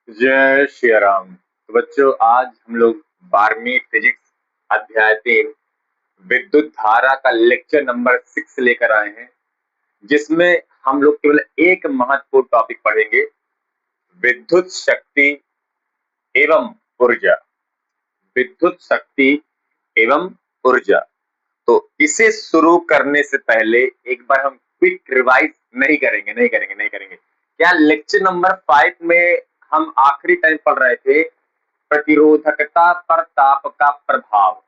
जय श्री राम। तो बच्चों, आज हम लोग 12वीं फिजिक्स अध्याय 3 विद्युत धारा का लेक्चर नंबर 6 लेकर आए हैं, जिसमें हम लोग केवल एक महत्वपूर्ण टॉपिक पढ़ेंगे, विद्युत शक्ति एवं ऊर्जा। विद्युत शक्ति एवं ऊर्जा। तो इसे शुरू करने से पहले एक बार हम क्विक रिवाइज नहीं करेंगे। क्या लेक्चर नंबर 5 में हम आखिरी टाइम पढ़ रहे थे प्रतिरोधकता पर ताप का प्रभाव।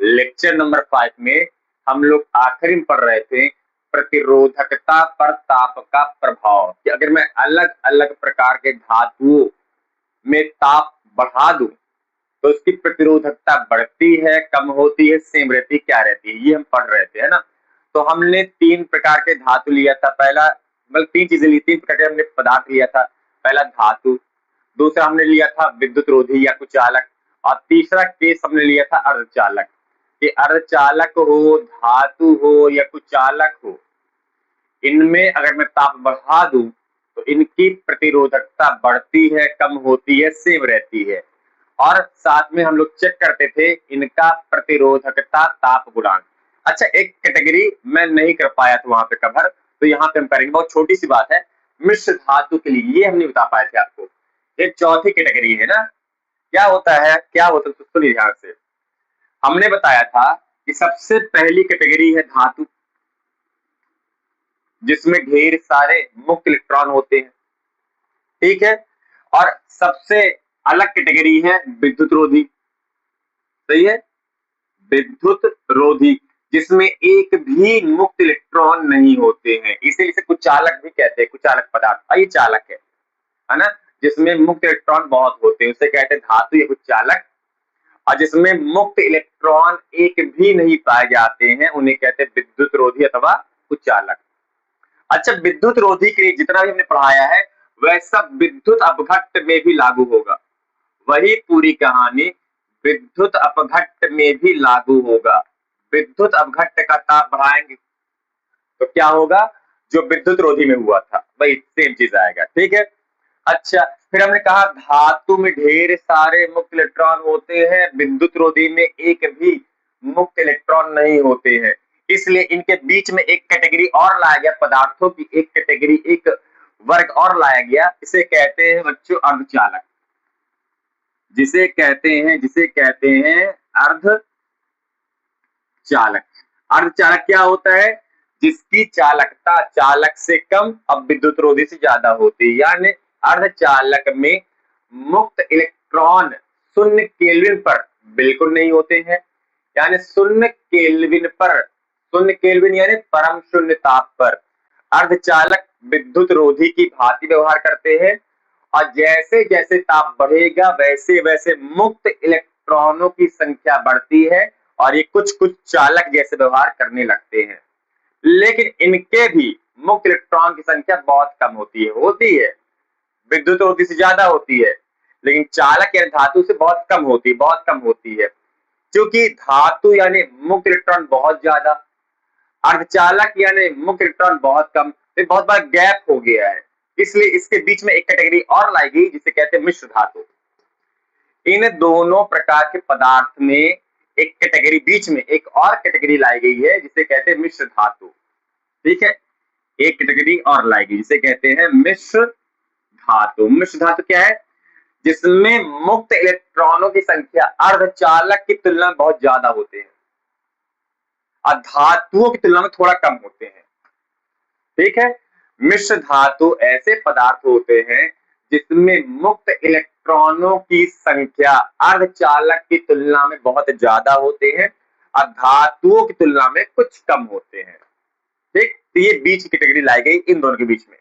लेक्चर नंबर 5 में हम लोग आखिरी में पढ़ रहे थे प्रतिरोधकता पर ताप का प्रभाव, कि अगर मैं अलग अलग प्रकार के धातुओं में ताप बढ़ा दूं तो उसकी प्रतिरोधकता बढ़ती है, कम होती है, सेम रहती है, क्या रहती है, ये हम पढ़ रहे थे, है ना। तो हमने 3 प्रकार के धातु लिया था। पहला मतलब 3 चीजें ली, 3 प्रकार के हमने पदार्थ लिया था। पहला धातु, दूसरा हमने लिया था विद्युत रोधी या कुचालक, और तीसरा केस हमने लिया था अर्धचालक। कि अर्धचालक हो, धातु हो या कुचालक हो, इनमें अगर मैं ताप बढ़ा दूं तो इनकी प्रतिरोधकता बढ़ती है, कम होती है, सेम रहती है। और साथ में हम लोग चेक करते थे इनका प्रतिरोधकता ताप गुणांक। अच्छा, एक कैटेगरी मैं नहीं कर पाया था वहां पे कवर, तो यहाँ पे हम करेंगे। बहुत छोटी सी बात है, मिश्र धातु के लिए ये हम नहीं बता पाए थे आपको। एक चौथी कैटेगरी है ना, क्या होता है तो सुनिए ध्यान से। हमने बताया था कि सबसे पहली कैटेगरी है धातु, जिसमें ढेर सारे मुक्त इलेक्ट्रॉन होते हैं, ठीक है। और सबसे अलग कैटेगरी है विद्युत रोधी, सही है, विद्युत रोधी, जिसमें एक भी मुक्त इलेक्ट्रॉन नहीं होते हैं। इसे कुचालक भी कहते हैं, कुचालक पदार्थ, ये चालक है ना। जिसमें मुक्त इलेक्ट्रॉन बहुत होते हैं उसे कहते हैं धातु या कुचालक, और जिसमें मुक्त इलेक्ट्रॉन एक भी नहीं पाए जाते हैं उन्हें कहते हैं विद्युत रोधी अथवा कुचालक। अच्छा, विद्युत रोधी के लिए जितना भी हमने पढ़ाया है वह सब विद्युत अपघट्ट में भी लागू होगा। वही पूरी कहानी विद्युत अपघट्ट में भी लागू होगा। विद्युत अपघट्ट का ताप बढ़ाएंगे तो क्या होगा, जो विद्युत रोधी में हुआ था वही सेम चीज आएगा, ठीक है। अच्छा, फिर हमने कहा धातु में ढेर सारे मुक्त इलेक्ट्रॉन होते हैं, विद्युत रोधी में एक भी मुक्त इलेक्ट्रॉन नहीं होते हैं। इसलिए इनके बीच में एक कैटेगरी और लाया गया, पदार्थों की एक कैटेगरी, एक वर्ग और लाया गया। इसे कहते हैं बच्चों अर्धचालक। जिसे कहते हैं अर्धचालक। अर्धचालक क्या होता है, जिसकी चालकता चालक से कम और विद्युत रोधी से ज्यादा होती है। यानी अर्धचालक में मुक्त इलेक्ट्रॉन शून्य केल्विन पर बिल्कुल नहीं होते हैं। यानी शून्य केल्विन पर, शून्य केल्विन यानी परम शून्य ताप पर अर्धचालक विद्युत रोधी की भांति व्यवहार करते हैं। और जैसे जैसे ताप बढ़ेगा वैसे वैसे मुक्त इलेक्ट्रॉनों की संख्या बढ़ती है और ये कुछ कुछ चालक जैसे व्यवहार करने लगते हैं। लेकिन इनके भी मुक्त इलेक्ट्रॉन की संख्या बहुत कम होती है, विद्युत रोधी से ज्यादा होती है, लेकिन चालक या धातु से बहुत कम होती है। क्योंकि धातु यानी मुक्त इलेक्ट्रॉन बहुत ज्यादा, अर्धचालक यानी मुक्त इलेक्ट्रॉन बहुत कम, तो बहुत बड़ा गैप हो गया है। इसलिए इसके बीच में एक कैटेगरी और लाई गई जिसे कहते हैं मिश्र धातु। इन दोनों प्रकार के पदार्थ में एक कैटेगरी, बीच में एक और कैटेगरी लाई गई है जिसे कहते हैं मिश्र धातु, ठीक है। एक कैटेगरी और लाई गई जिसे कहते हैं मिश्र धातु। मिश्र धातु क्या है, जिसमें मुक्त इलेक्ट्रॉनों की संख्या अर्धचालक की तुलना में बहुत ज्यादा होते हैं और धातुओं की तुलना में थोड़ा कम होते हैं, ठीक है। मिश्र धातु ऐसे पदार्थ होते हैं जिसमें मुक्त इलेक्ट्रॉनों की संख्या अर्धचालक की तुलना में बहुत ज्यादा होते हैं और धातुओं की तुलना में कुछ कम होते हैं, ठीक। तो ये बीच की कैटेगरी लाई गई इन दोनों के बीच में।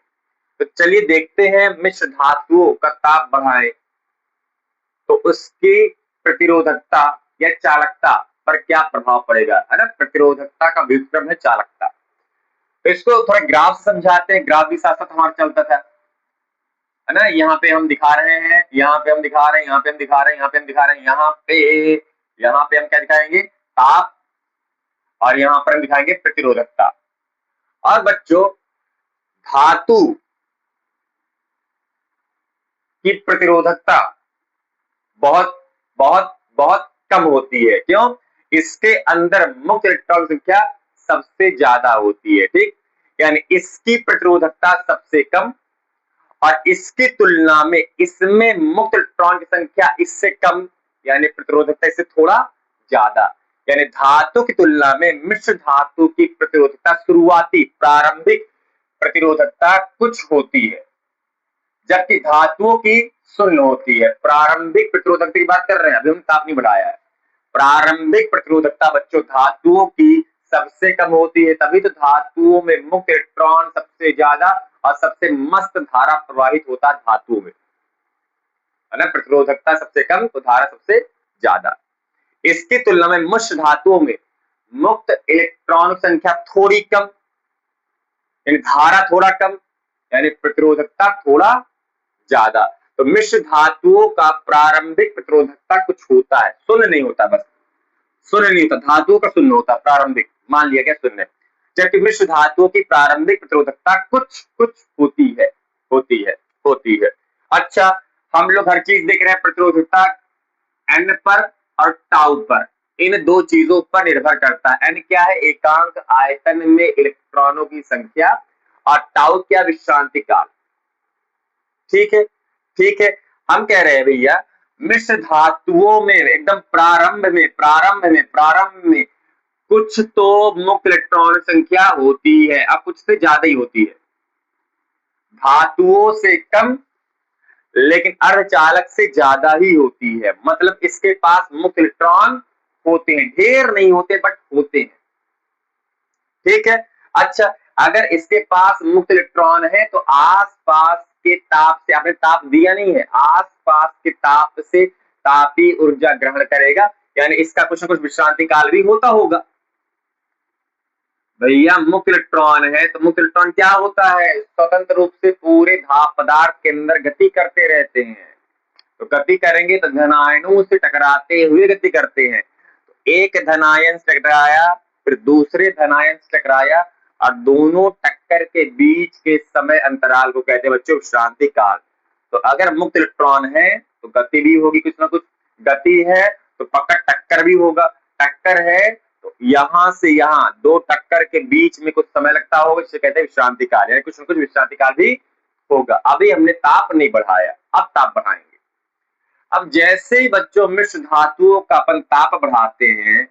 तो चलिए देखते हैं मिश्र धातुओं का ताप बढ़ाएं तो उसकी प्रतिरोधकता या चालकता पर क्या प्रभाव पड़ेगा, है ना। प्रतिरोधकता का व्युत्क्रम है चालकता। तो इसको थोड़ा ग्राफ समझाते हैं, ग्राफ भी साथ साथ हमारा चलता था, है ना। यहाँ पे हम दिखा रहे हैं, यहाँ पे हम दिखा रहे हैं, यहाँ पे हम दिखा रहे हैं, यहाँ पे हम दिखा रहे हैं, यहाँ पे हम क्या दिखाएंगे, ताप, और यहाँ पर हम दिखाएंगे प्रतिरोधकता। और बच्चों, धातु की प्रतिरोधकता बहुत बहुत बहुत कम होती है। क्यों? इसके अंदर मुक्त इलेक्ट्रॉन संख्या सबसे ज्यादा होती है। ठीक, यानी इसकी प्रतिरोधकता सबसे कम और इसकी तुलना में इसमें मुक्त इलेक्ट्रॉन की संख्या इससे कम, यानी प्रतिरोधकता इससे थोड़ा ज्यादा। यानी धातु की तुलना में मिश्र धातु की प्रतिरोधकता शुरुआती प्रारंभिक प्रतिरोधकता कुछ होती है, जबकि धातुओं की शून्य होती है। प्रारंभिक प्रतिरोधकता की बात कर रहे हैं, अभी हमने ताप नहीं बढ़ाया है। प्रारंभिक प्रतिरोधकता बच्चों धातुओं की सबसे कम होती है, तभी तो धातुओं में मुक्त इलेक्ट्रॉन सबसे ज्यादा और सबसे मस्त धारा प्रवाहित होता है धातुओं में, है ना। प्रतिरोधकता सबसे कम तो धारा सबसे ज्यादा। इसकी तुलना में मिश्र धातुओं में मुक्त इलेक्ट्रॉन की संख्या थोड़ी कम, यानी धारा थोड़ा कम, यानी प्रतिरोधकता थोड़ा ज्यादा। तो मिश्र धातुओं का प्रारंभिक प्रतिरोधकता कुछ होता है, शून्य नहीं होता, बस शून्य नहीं होता, धातुओं का शून्य होता प्रारंभिक, मान लिया गया शून्य। जबकि मिश्र धातुओं की प्रारंभिक प्रतिरोधकता कुछ कुछ होती है, होती है, होती है। अच्छा, हम लोग हर चीज देख रहे हैं प्रतिरोधकता एन पर और टाउ पर, इन दो चीजों पर निर्भर करता है। एन क्या है? एकांक आयतन में इलेक्ट्रॉनों की संख्या, और टाउ क्या? विश्रांति काल। ठीक है, ठीक है। हम कह रहे हैं भैया मिश्र धातुओं में एकदम प्रारंभ में कुछ तो मुक्त इलेक्ट्रॉन संख्या होती है, अब कुछ से ज्यादा ही होती है, धातुओं से कम लेकिन अर्धचालक से ज्यादा ही होती है। मतलब इसके पास मुक्त इलेक्ट्रॉन होते हैं, ढेर नहीं होते बट होते हैं। ठीक है। अच्छा, अगर इसके पास मुक्त इलेक्ट्रॉन है तो आसपास के ताप से, आपने ताप दिया नहीं है, आसपास के ताप से तापी ऊर्जा ग्रहण करेगा, यानी इसका कुछ ना कुछ विश्रांति काल भी होता होगा। भैया मुक्त इलेक्ट्रॉन है तो मुक्त इलेक्ट्रॉन क्या होता है? स्वतंत्र रूप से पूरे धाप पदार्थ के अंदर गति करते रहते हैं। तो गति करेंगे तो धनायनों से टकराते हुए गति करते हैं। तो एक धनायन से टकराया, फिर दूसरे धनायन से टकराया, और दोनों टक्कर के बीच के समय अंतराल को कहते हैं बच्चों विश्रांति काल। तो अगर मुक्त इलेक्ट्रॉन है तो गति भी होगी, कुछ ना कुछ गति है तो पक्का टक्कर भी होगा। टक्कर है तो यहां से यहां दो टक्कर के बीच में कुछ समय लगता होगा, जिसे कहते हैं विश्रांति काल, यानी कुछ ना कुछ विश्रांति काल भी होगा। अभी हमने ताप नहीं बढ़ाया, अब ताप बढ़ाएंगे। अब जैसे ही बच्चों मिश्र धातुओं का अपन ताप बढ़ाते हैं,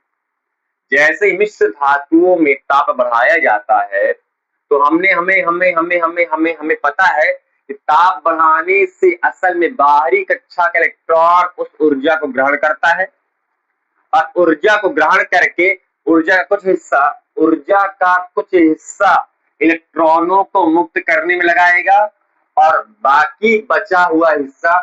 जैसे ही मिश्र धातुओं में ताप बढ़ाया जाता है, तो हमने हमें हमें हमें हमें हमें हमें पता है कि ताप बढ़ाने से असल में बाहरी कक्षा का इलेक्ट्रॉन उस ऊर्जा को ग्रहण करता है, और ऊर्जा को ग्रहण करके ऊर्जा का कुछ हिस्सा इलेक्ट्रॉनों को मुक्त करने में लगाएगा, और बाकी बचा हुआ हिस्सा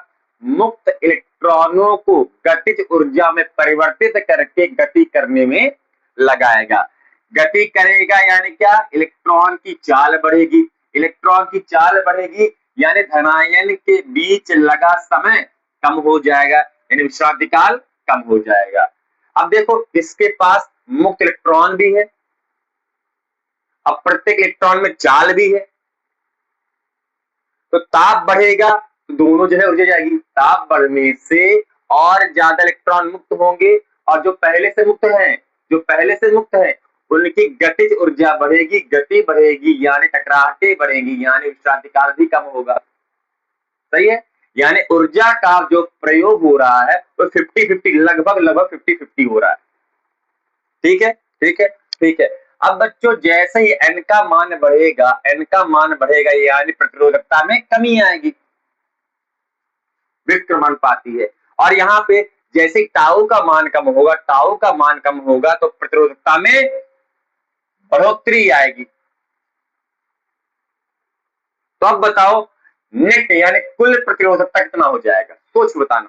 मुक्त इलेक्ट्रॉनों को गतिज ऊर्जा में परिवर्तित करके गति करने में लगाएगा। गति करेगा यानी क्या? इलेक्ट्रॉन की चाल बढ़ेगी, इलेक्ट्रॉन की चाल बढ़ेगी यानी धनायन के बीच लगा समय कम हो जाएगा, यानी विश्रांति काल कम हो जाएगा। अब देखो इसके पास मुक्त इलेक्ट्रॉन भी है, अब प्रत्येक इलेक्ट्रॉन में चाल भी है, तो ताप बढ़ेगा तो दोनों जो है ऊर्जा जाएगी। ताप बढ़ने से और ज्यादा इलेक्ट्रॉन मुक्त होंगे, और जो पहले से मुक्त है उनकी गतिज ऊर्जा बढ़ेगी, गति बढ़ेगी यानी टकराहटें बढ़ेगी, यानी विश्रांति काल भी कम होगा। सही है, यानी ऊर्जा का जो प्रयोग हो रहा है वो 50-50 लगभग 50-50 हो रहा है। ठीक है, ठीक है, ठीक है। अब बच्चों जैसे ही n का मान बढ़ेगा यानी प्रतिरोधकता में कमी आएगी, विक्रमानुपाती है। और यहाँ पे जैसे टाउ का मान कम होगा तो प्रतिरोधकता में बढ़ोतरी आएगी। तो अब बताओ नेट यानी कुल प्रतिरोधकता कितना हो जाएगा? सोच बताना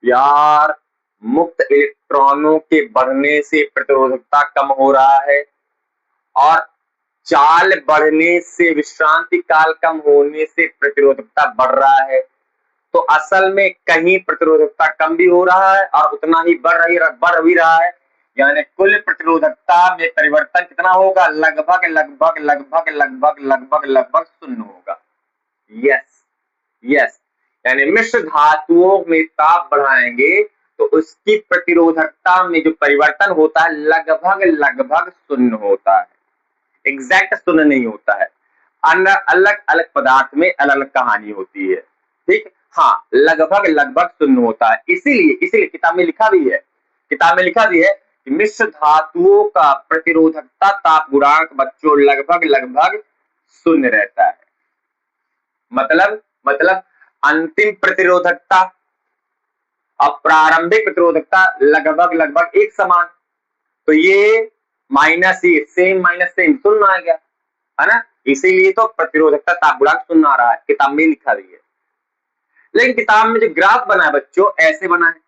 यार। मुक्त इलेक्ट्रॉनों के बढ़ने से प्रतिरोधकता कम हो रहा है, और चाल बढ़ने से, विश्रांति काल कम होने से प्रतिरोधकता बढ़ रहा है। तो असल में कहीं प्रतिरोधकता कम भी हो रहा है और उतना ही बढ़ भी रहा है, यानी कुल प्रतिरोधकता में परिवर्तन कितना होगा? लगभग शून्य होगा। यस, यस, यानी मिश्र धातुओं में ताप बढ़ाएंगे तो उसकी प्रतिरोधकता में जो परिवर्तन होता है लगभग लगभग शून्य होता है, एग्जैक्ट शून्य नहीं होता है। अलग अलग पदार्थ में अलग अलग कहानी होती है, ठीक। हाँ, लगभग लगभग शून्य होता है। इसीलिए इसीलिए किताब में लिखा भी है, किताब में लिखा भी है कि मिश्र धातुओं का प्रतिरोधकता ताप गुणांक बच्चों लगभग लगभग शून्य रहता है। मतलब अंतिम प्रतिरोधकता और प्रारंभिक प्रतिरोधकता लगभग लगभग एक समान। तो ये माइनस ये सेम माइनस सेम शून्य आ गया, है ना। इसीलिए तो प्रतिरोधकता ताप गुणांक शून्य आ रहा है, किताब में लिखा भी है। लेकिन किताब में जो ग्राफ बना है बच्चों ऐसे बना है।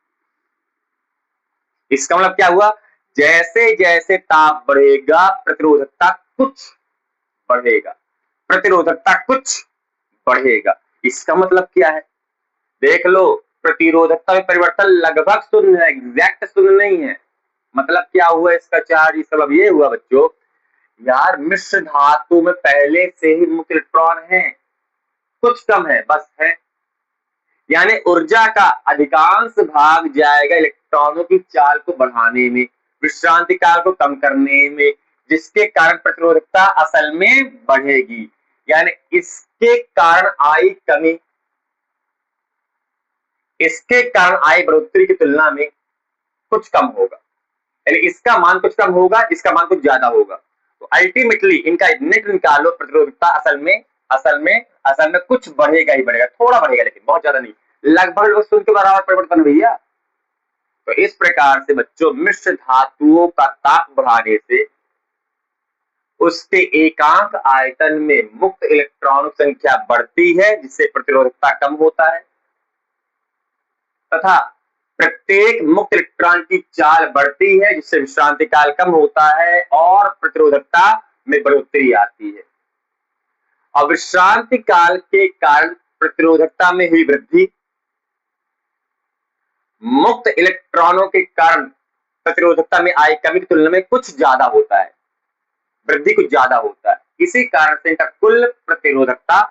इसका मतलब क्या हुआ, जैसे जैसे ताप बढ़ेगा प्रतिरोधकता कुछ बढ़ेगा, प्रतिरोधकता कुछ बढ़ेगा। इसका मतलब क्या है, देख लो, प्रतिरोधकता में परिवर्तन लगभग शून्य है, एग्जैक्ट शून्य नहीं है। मतलब क्या हुआ इसका चार्ज, इसका मतलब ये हुआ बच्चों, यार मिश्र धातु में पहले से ही मुक्त इलेक्ट्रॉन है, कुछ कम है बस है, यानी ऊर्जा का अधिकांश भाग जाएगा इलेक्ट्रॉनों की चाल को बढ़ाने में, विश्रांति काल को कम करने में, जिसके कारण प्रतिरोधकता असल में बढ़ेगी। यानी इसके कारण आई कमी, इसके कारण आई बढ़ोतरी की तुलना में कुछ कम होगा, यानी इसका मान कुछ कम होगा, इसका मान कुछ ज्यादा होगा। तो अल्टीमेटली इनका नेट निकालो, प्रतिरोधकता असल में कुछ बढ़ेगा ही बढ़ेगा, थोड़ा बढ़ेगा लेकिन बहुत ज्यादा नहीं, लगभग शून्य के बराबर परिवर्तन भैया। तो इस प्रकार से बच्चों मिश्र धातुओं का ताप बढ़ाने से उसके एकांक आयतन में मुक्त इलेक्ट्रॉन संख्या बढ़ती है, जिससे प्रतिरोधकता कम होता है, तथा प्रत्येक मुक्त इलेक्ट्रॉन की चाल बढ़ती है, जिससे विश्रांति काल कम होता है और प्रतिरोधकता में बढ़ोतरी आती है। और विश्रांति काल के कारण प्रतिरोधकता में हुई वृद्धि मुक्त इलेक्ट्रॉनों के कारण प्रतिरोधकता में आई कमी की तुलना में कुछ ज्यादा होता है, वृद्धि कुछ ज्यादा होता है। इसी कारण से इनका कुल प्रतिरोधकता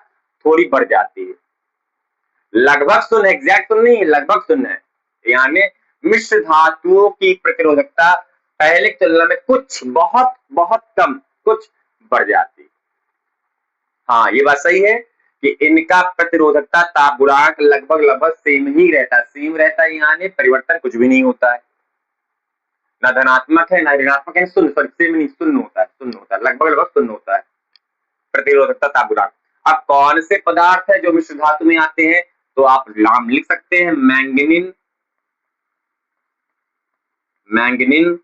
थोड़ी बढ़ जाती है। लगभग शून्य, एग्जैक्ट शून्य नहीं है, लगभग शून्य है। यानी मिश्र धातुओं की प्रतिरोधकता पहले की तुलना में कुछ बहुत बहुत कम कुछ बढ़ जाती है। हाँ, ये बात सही है कि इनका प्रतिरोधकता ताप गुणांक लगभग लगभग सेम ही रहता है, सेम रहता है, यानी परिवर्तन कुछ भी नहीं होता है, ना धनात्मक है ना ऋणात्मक है, शून्य, सॉरी सेम नहीं, शून्य होता है, शून्य होता है, लगभग लगभग शून्य होता है प्रतिरोधकता ताप गुणांक। अब कौन से पदार्थ है जो मिश्र धातु में आते हैं, तो आप नाम लिख सकते हैं, मैंगनीन, मैंगनीन,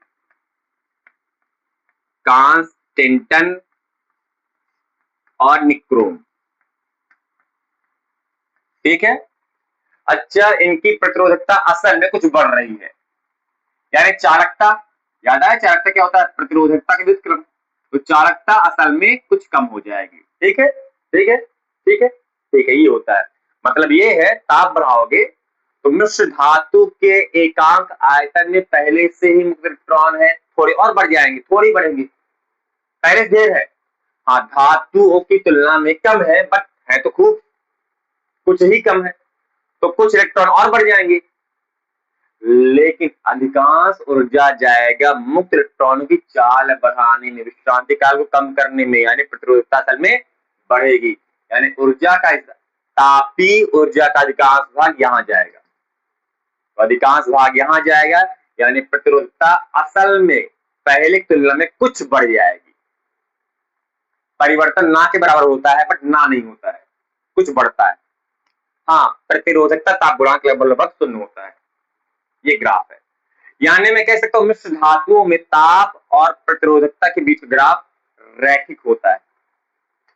कांस, टिंटन और निक्रोम, ठीक है। अच्छा, इनकी प्रतिरोधकता असल में कुछ बढ़ रही है, यानी चालकता, याद आया चालकता क्या होता है, प्रतिरोधकता के व्युत्क्रम, तो चालकता असल में कुछ कम हो जाएगी, ठीक है, ठीक है, ठीक है, ठीक है, ये होता है। मतलब ये है, ताप बढ़ाओगे तो मिश्र धातु के एकांक आयतन में पहले से ही मुक्त इलेक्ट्रॉन है, थोड़े और बढ़ जाएंगे, थोड़ी बढ़ेंगे, पहले ढेर है। हाँ, धातुओं की तुलना में कम है, बट है तो खूब, कुछ ही कम है, तो कुछ इलेक्ट्रॉन और बढ़ जाएंगे, लेकिन अधिकांश ऊर्जा जाएगा मुक्त इलेक्ट्रॉनों की चाल बढ़ाने में, विश्रांति काल को कम करने में, यानी प्रतिरोधकता असल में बढ़ेगी। यानी ऊर्जा का तापी ऊर्जा का अधिकांश भाग यहां जाएगा, तो अधिकांश भाग यहां जाएगा, यानी प्रतिरोधकता असल में पहले की तुलना में कुछ बढ़ जाएगी। परिवर्तन ना के बराबर होता है, बट ना नहीं होता है, कुछ बढ़ता है। हाँ, प्रतिरोधकता ताप गुणांक लगभग लगभग शून्य होता है। ये ग्राफ है, यानी मैं कह सकता हूं मिश्र धातुओं में ताप और प्रतिरोधकता के बीच ग्राफ रैखिक होता है,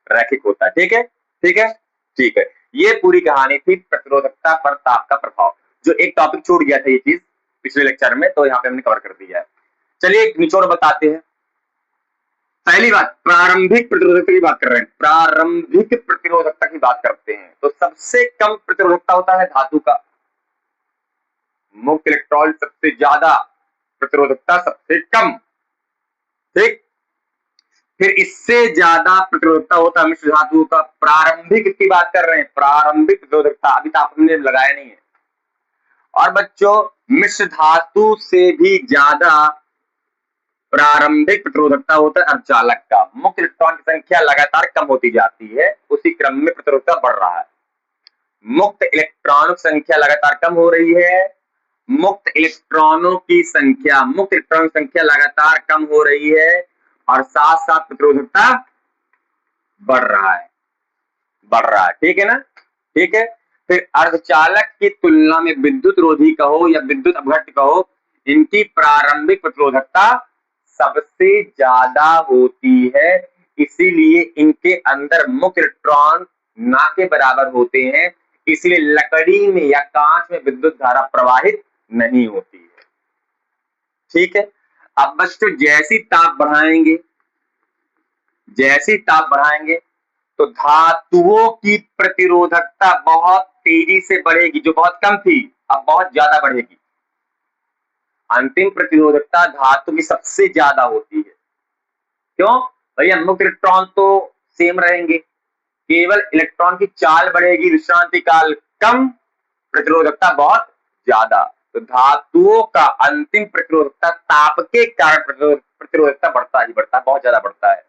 रैखिक होता है, ठीक है, ठीक है, ठीक है। ये पूरी कहानी थी प्रतिरोधकता पर ताप का प्रभाव, जो एक टॉपिक छूट गया था ये चीज पिछले लेक्चर में, तो यहाँ पे हमने कवर कर दिया है। चलिए एक निचोड़ बताते हैं। पहली बात, प्रारंभिक प्रतिरोधकता की बात कर रहे हैं, प्रारंभिक प्रतिरोधकता की बात करते हैं, तो सबसे कम प्रतिरोधकता होता है धातु का, मुक्त इलेक्ट्रॉन सबसे ज्यादा, प्रतिरोधकता सबसे कम, ठीक। फिर इससे ज्यादा प्रतिरोधकता होता है मिश्र धातुओं का प्रारंभिक प्रारंभिक की बात कर रहे हैं, प्रारंभिक प्रतिरोधकता, अभी तो आपने लगाया नहीं है। और बच्चों मिश्र धातु से भी ज्यादा प्रारंभिक प्रतिरोधकता होता है अर्धचालक का। मुक्त इलेक्ट्रॉन की संख्या लगातार कम होती जाती है, उसी क्रम में प्रतिरोधकता बढ़ रहा है। मुक्त इलेक्ट्रॉनों की संख्या लगातार कम हो रही है, मुक्त इलेक्ट्रॉनों की संख्या लगातार कम हो रही है और साथ साथ प्रतिरोधकता बढ़ रहा है। ठीक है ना, ठीक है। फिर अर्धचालक की तुलना में विद्युत रोधी कहो या विद्युत अपघट्य कहो, इनकी प्रारंभिक प्रतिरोधकता सबसे ज्यादा होती है, इसीलिए इनके अंदर मुक्त इलेक्ट्रॉन ना के बराबर होते हैं, इसलिए लकड़ी में या कांच में विद्युत धारा प्रवाहित नहीं होती है। ठीक है। अब बच्चों जैसी ताप बढ़ाएंगे तो धातुओं की प्रतिरोधकता बहुत तेजी से बढ़ेगी, जो बहुत कम थी अब बहुत ज्यादा बढ़ेगी। अंतिम प्रतिरोधकता धातु की सबसे ज्यादा होती है। क्यों भैया? मुक्त इलेक्ट्रॉन तो सेम रहेंगे, केवल इलेक्ट्रॉन की चाल बढ़ेगी, विश्रांति काल कम, प्रतिरोधकता बहुत ज्यादा। तो धातुओं का अंतिम प्रतिरोधकता ताप के कारण प्रतिरोधकता बढ़ता ही बढ़ता है, बहुत ज्यादा बढ़ता है।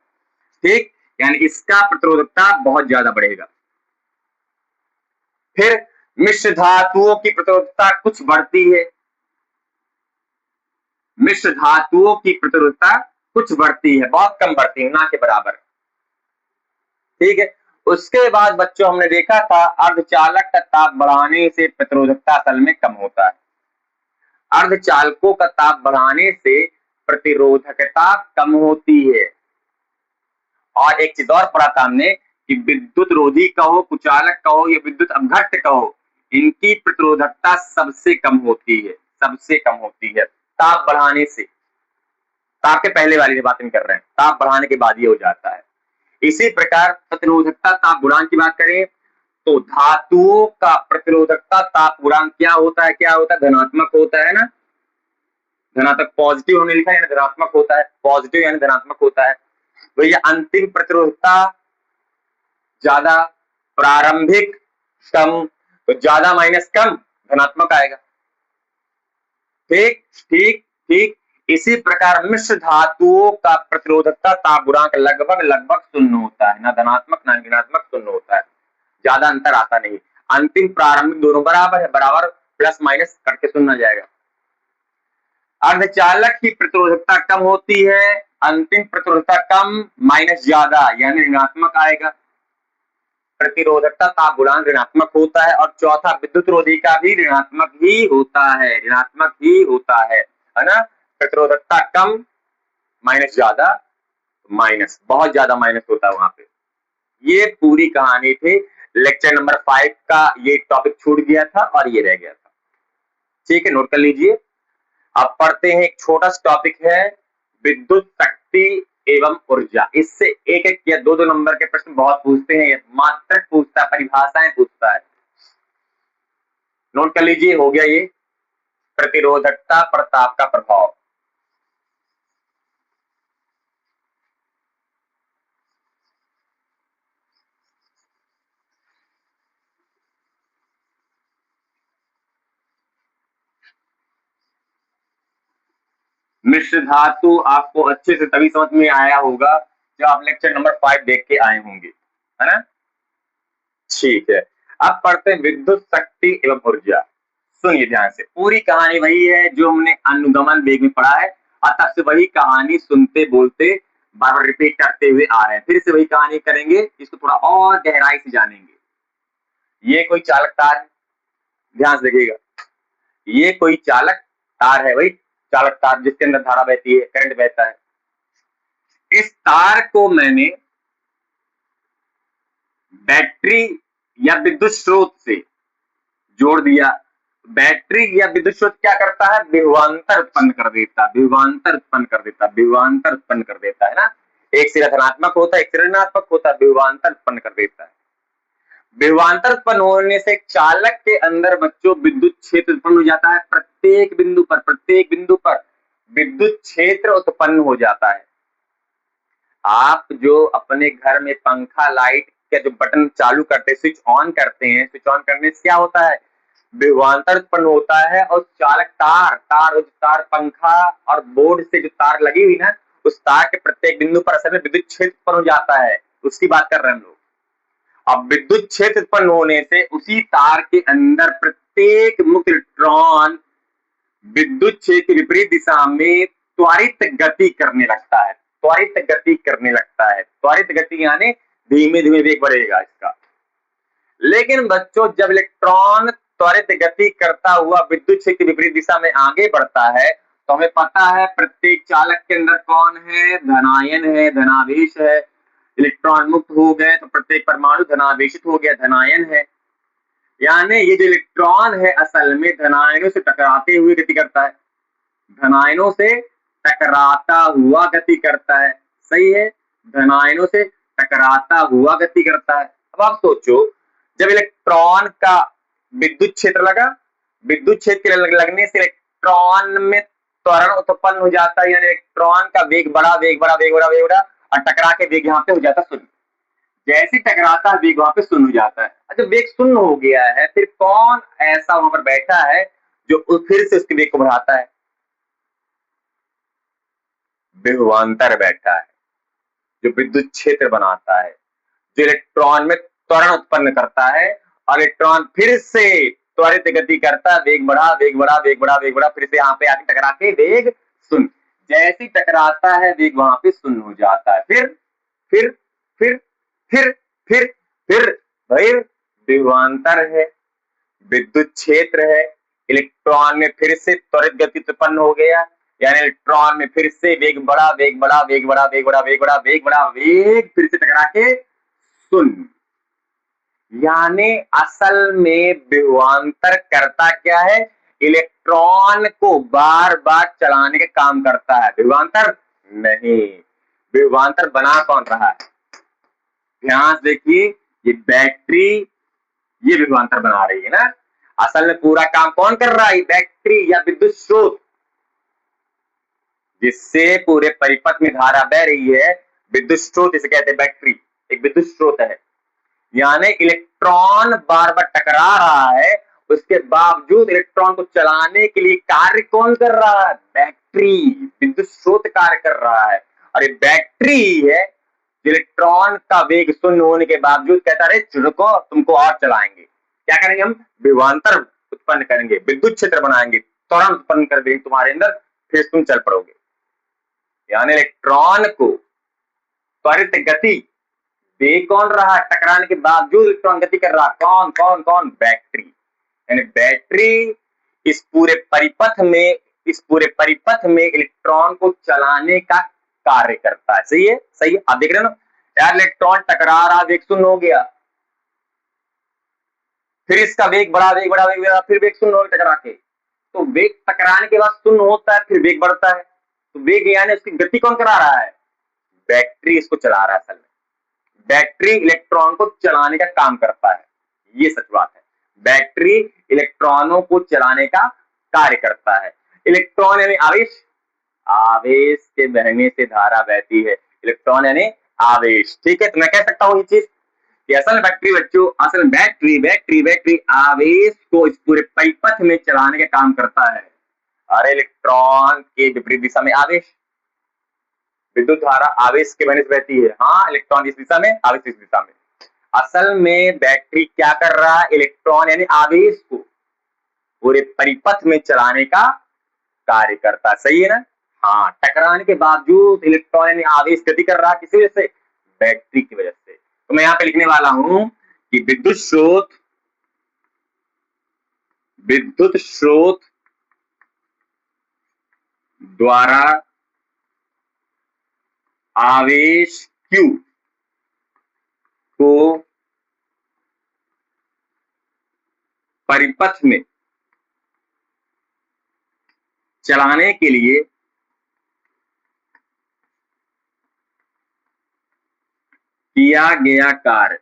ठीक, यानी इसका प्रतिरोधकता बहुत ज्यादा बढ़ेगा। फिर मिश्र धातुओं की प्रतिरोधकता कुछ बढ़ती है, मिश्र धातुओं की प्रतिरोधकता कुछ बढ़ती है, बहुत कम बढ़ती है, ना के बराबर। ठीक है। उसके बाद बच्चों हमने देखा था अर्धचालक का ताप बढ़ाने से प्रतिरोधकता असल में कम होता है। अर्धचालकों का ताप बढ़ाने से प्रतिरोधकता कम होती है। और एक चीज और पढ़ा था हमने कि विद्युत रोधी कहो, कुचालक कहो या विद्युत अपघट्य कहो, इनकी प्रतिरोधकता सबसे कम होती है, सबसे कम होती है ताप बढ़ाने से। ताप के पहले वाली बात नहीं कर रहे हैं, ताप बढ़ाने के बाद ये हो जाता है। इसी प्रकार प्रतिरोधकता ताप गुणांक की बात करें तो धातुओं का प्रतिरोधकता ताप गुणांक क्या होता है? धनात्मक होता है ना, धनात्मक, पॉजिटिव हमने लिखा है ना, धनात्मक होता है, पॉजिटिव यानी धनात्मक होता है। भैया अंतिम प्रतिरोधकता ज्यादा, प्रारंभिक कम, तो ज्यादा माइनस कम, धनात्मक आएगा। ठीक ठीक ठीक। इसी प्रकार मिश्र धातुओं का प्रतिरोधकता ताप गुणांक लगभग शून्य होता है, ना धनात्मक ना ऋणात्मक, शून्य होता है, ज्यादा अंतर आता नहीं। अंतिम प्रारंभिक दोनों बराबर है, बराबर प्लस माइनस करके शून्य आ जाएगा। अर्धचालक की प्रतिरोधकता कम होती है, अंतिम प्रतिरोधकता कम माइनस ज्यादा यानी ऋणात्मक आएगा। प्रतिरोधकता ताप गुणांक ऋणात्मक होता है। और चौथा विद्युत रोधी का भी ऋणात्मक ही होता है, ऋणात्मक ही होता है ना। प्रतिरोधकता कम माइनस ज्यादा, माइनस बहुत ज्यादा माइनस होता है वहां पे। ये पूरी कहानी थी लेक्चर नंबर 5 का, ये टॉपिक छूट गया था और ये रह गया था। ठीक है, नोट कर लीजिए। अब पढ़ते हैं, एक छोटा सा टॉपिक है विद्युत शक्ति एवं ऊर्जा। इससे एक एक या दो दो नंबर के प्रश्न बहुत पूछते हैं, मात्रक पूछता है, परिभाषाएं पूछता है। नोट कर लीजिए, हो गया ये प्रतिरोधकता पर ताप का प्रभाव। मिश्र धातु आपको अच्छे से तभी समझ में आया होगा जब आप लेक्चर नंबर 5 देख के आए होंगे, है ना। ठीक है, अब पढ़ते हैं विद्युत शक्ति एवं ऊर्जा। सुनिए ध्यान से, पूरी कहानी वही है जो हमने अनुगमन वेग में पढ़ा है, और तब से वही कहानी सुनते बोलते बार बार रिपीट करते हुए आ रहे हैं। फिर से वही कहानी करेंगे, इसको थोड़ा और गहराई से जानेंगे। ये कोई चालक तार है, ध्यान से देखिएगा, ये कोई चालक तार है, वही चालक तार जिसके अंदर धारा बहती है, करंट बहता है। इस तार को मैंने बैटरी या विद्युत स्रोत से जोड़ दिया। बैटरी या विद्युत स्रोत क्या करता है? विभवांतर उत्पन्न कर देता, विभवांतर उत्पन्न कर देता, विभवांतर उत्पन्न कर देता है ना। एक सिरा धनात्मक होता है, एक सिरा ऋणात्मक होता है, विभवांतर उत्पन्न कर देता है। विभवांतर उत्पन्न होने से चालक के अंदर बच्चों विद्युत क्षेत्र उत्पन्न हो जाता है। प्रत्येक बिंदु पर विद्युत क्षेत्र उत्पन्न हो जाता है। आप जो अपने घर में पंखा लाइट का जो बटन चालू करते हैं, स्विच ऑन करते हैं, स्विच ऑन करने से क्या होता है, विभवांतर उत्पन्न होता है और चालक तार पंखा और बोर्ड से जो तार लगी हुई ना, उस तार के प्रत्येक बिंदु पर असल में विद्युत क्षेत्र उत्पन्न हो जाता है, उसकी बात कर रहे हैं हम लोग। अब विद्युत क्षेत्र उत्पन्न होने से उसी तार के अंदर प्रत्येक मुक्त इलेक्ट्रॉन विद्युत क्षेत्र की विपरीत दिशा में त्वरित गति करने लगता है, त्वरित गति करने लगता है। त्वरित गति यानी धीमे धीमे वेग बढ़ेगा इसका। लेकिन बच्चों, जब इलेक्ट्रॉन त्वरित गति करता हुआ विद्युत क्षेत्र की विपरीत दिशा में आगे बढ़ता है, तो हमें पता है प्रत्येक चालक के अंदर कौन है, धनायन है, धनावेश है। इलेक्ट्रॉन मुक्त हो गए तो प्रत्येक परमाणु धनावेशित हो गया, धनायन है। यानी ये जो इलेक्ट्रॉन है असल में धनायनों से टकराते हुए गति करता है, धनायनों से टकराता हुआ गति करता है। सही है, धनायनों से टकराता हुआ गति करता है। अब आप सोचो, जब इलेक्ट्रॉन का विद्युत क्षेत्र लगा, विद्युत क्षेत्र लगने से इलेक्ट्रॉन में त्वरण उत्पन्न हो जाता है, यानी इलेक्ट्रॉन का वेग बढ़ा, वेग बढ़ा, वेग बढ़ा, वेग बढ़ा और टकरा के वेग यहाँ पे हो जाता शून्य। जैसे टकराता है वेग वहां पे शून्य हो जाता है। अच्छा, वेग शून्य हो गया है, फिर कौन ऐसा वहां पर बैठा है जो फिर से उसके वेग को बढ़ाता है? विभवांतर बैठा है जो विद्युत क्षेत्र बनाता है, जो इलेक्ट्रॉन में त्वरण उत्पन्न करता है और इलेक्ट्रॉन फिर से त्वरित गति करता है, वेग बढ़ा, वेग बढ़ा, वेग बढ़ा, वेग बढ़ा, फिर से यहाँ पे आके टकरा के वेग शून्य। जैसे टकराता है वेग वहां पे शून्य हो जाता है। फिर फिर फिर फिर फिर फिर भाई विभवांतर है, विद्युत क्षेत्र है, इलेक्ट्रॉन में फिर से त्वरित गति उत्पन्न हो गया, यानी इलेक्ट्रॉन में फिर से वेग बढ़ा, वेग बढ़ा, वेग बढ़ा, वेग बढ़ा, वेग बढ़ा, वेग बढ़ा, वेग फिर से टकरा के शून्य। यानी असल में विभवांतर करता क्या है, इलेक्ट्रॉन को बार बार चलाने का काम करता है, विभवांतर नहीं। विभवांतर बना कौन रहा है? ध्यान से देखिए, ये बैटरी ये विभवांतर बना रही है ना। असल में पूरा काम कौन कर रहा है? बैटरी या विद्युत स्रोत, जिससे पूरे परिपथ में धारा बह रही है, विद्युत स्रोत इसे कहते हैं। बैटरी एक विद्युत स्रोत है। यानी इलेक्ट्रॉन बार बार टकरा रहा है, उसके बावजूद इलेक्ट्रॉन को चलाने के लिए कार्य कौन कर रहा है? बैटरी, विद्युत स्रोत कार्य कर रहा है। और ये बैटरी है, इलेक्ट्रॉन का वेग शून्य होने के बावजूद कहता है रुको, तुमको और चलाएंगे। क्या करेंगे हम? विभवांतर उत्पन्न करेंगे, विद्युत क्षेत्र बनाएंगे, त्वरण उत्पन्न कर देंगे तुम्हारे अंदर, फिर तुम चल पड़ोगे। यानी इलेक्ट्रॉन को त्वरित गति दे कौन रहा है? टकराने के बावजूद इलेक्ट्रॉन गति कर रहा है। कौन कौन कौन? बैटरी। यानी बैटरी इस पूरे परिपथ में इलेक्ट्रॉन को चलाने का कार्य करता है। सही है, सही है। आप देख रहे हो ना यार, इलेक्ट्रॉन टकरा रहा, वेग शून्य हो गया, फिर इसका वेग बढ़ा, वेग बढ़ा, वेग बढ़ा, फिर वेग शून्य हो गया टकरा के। तो वेग टकराने के बाद शून्य होता है, फिर वेग बढ़ता है। तो वेग यानी उसकी गति कौन करा रहा है? बैटरी इसको चला रहा है। असल में बैटरी इलेक्ट्रॉन को चलाने का काम करता है, ये सच बात है। बैटरी इलेक्ट्रॉनों को चलाने का कार्य करता है। इलेक्ट्रॉन यानी आवेश, आवेश के बहने से धारा बहती है। इलेक्ट्रॉन यानी आवेश, ठीक है। तो मैं कह सकता हूं ये चीज कि असल बैटरी बच्चों, असल बैटरी बैटरी बैटरी आवेश को इस पूरे परिपथ में चलाने का काम करता है। और इलेक्ट्रॉन के विपरीत दिशा में आवेश, विद्युत धारा आवेश के बहने से बहती है। हाँ, इलेक्ट्रॉन इस दिशा में, आवेश इस दिशा में। असल में बैटरी क्या कर रहा है? इलेक्ट्रॉन यानी आवेश को पूरे परिपथ में चलाने का कार्य करता है। सही है ना? हाँ, टकराने के बावजूद इलेक्ट्रॉन यानी आवेश गति कर रहा है, किसी वजह से? बैटरी की वजह से। तो मैं यहाँ पे लिखने वाला हूं कि विद्युत स्रोत द्वारा आवेश Q को परिपथ में चलाने के लिए किया गया कार्य,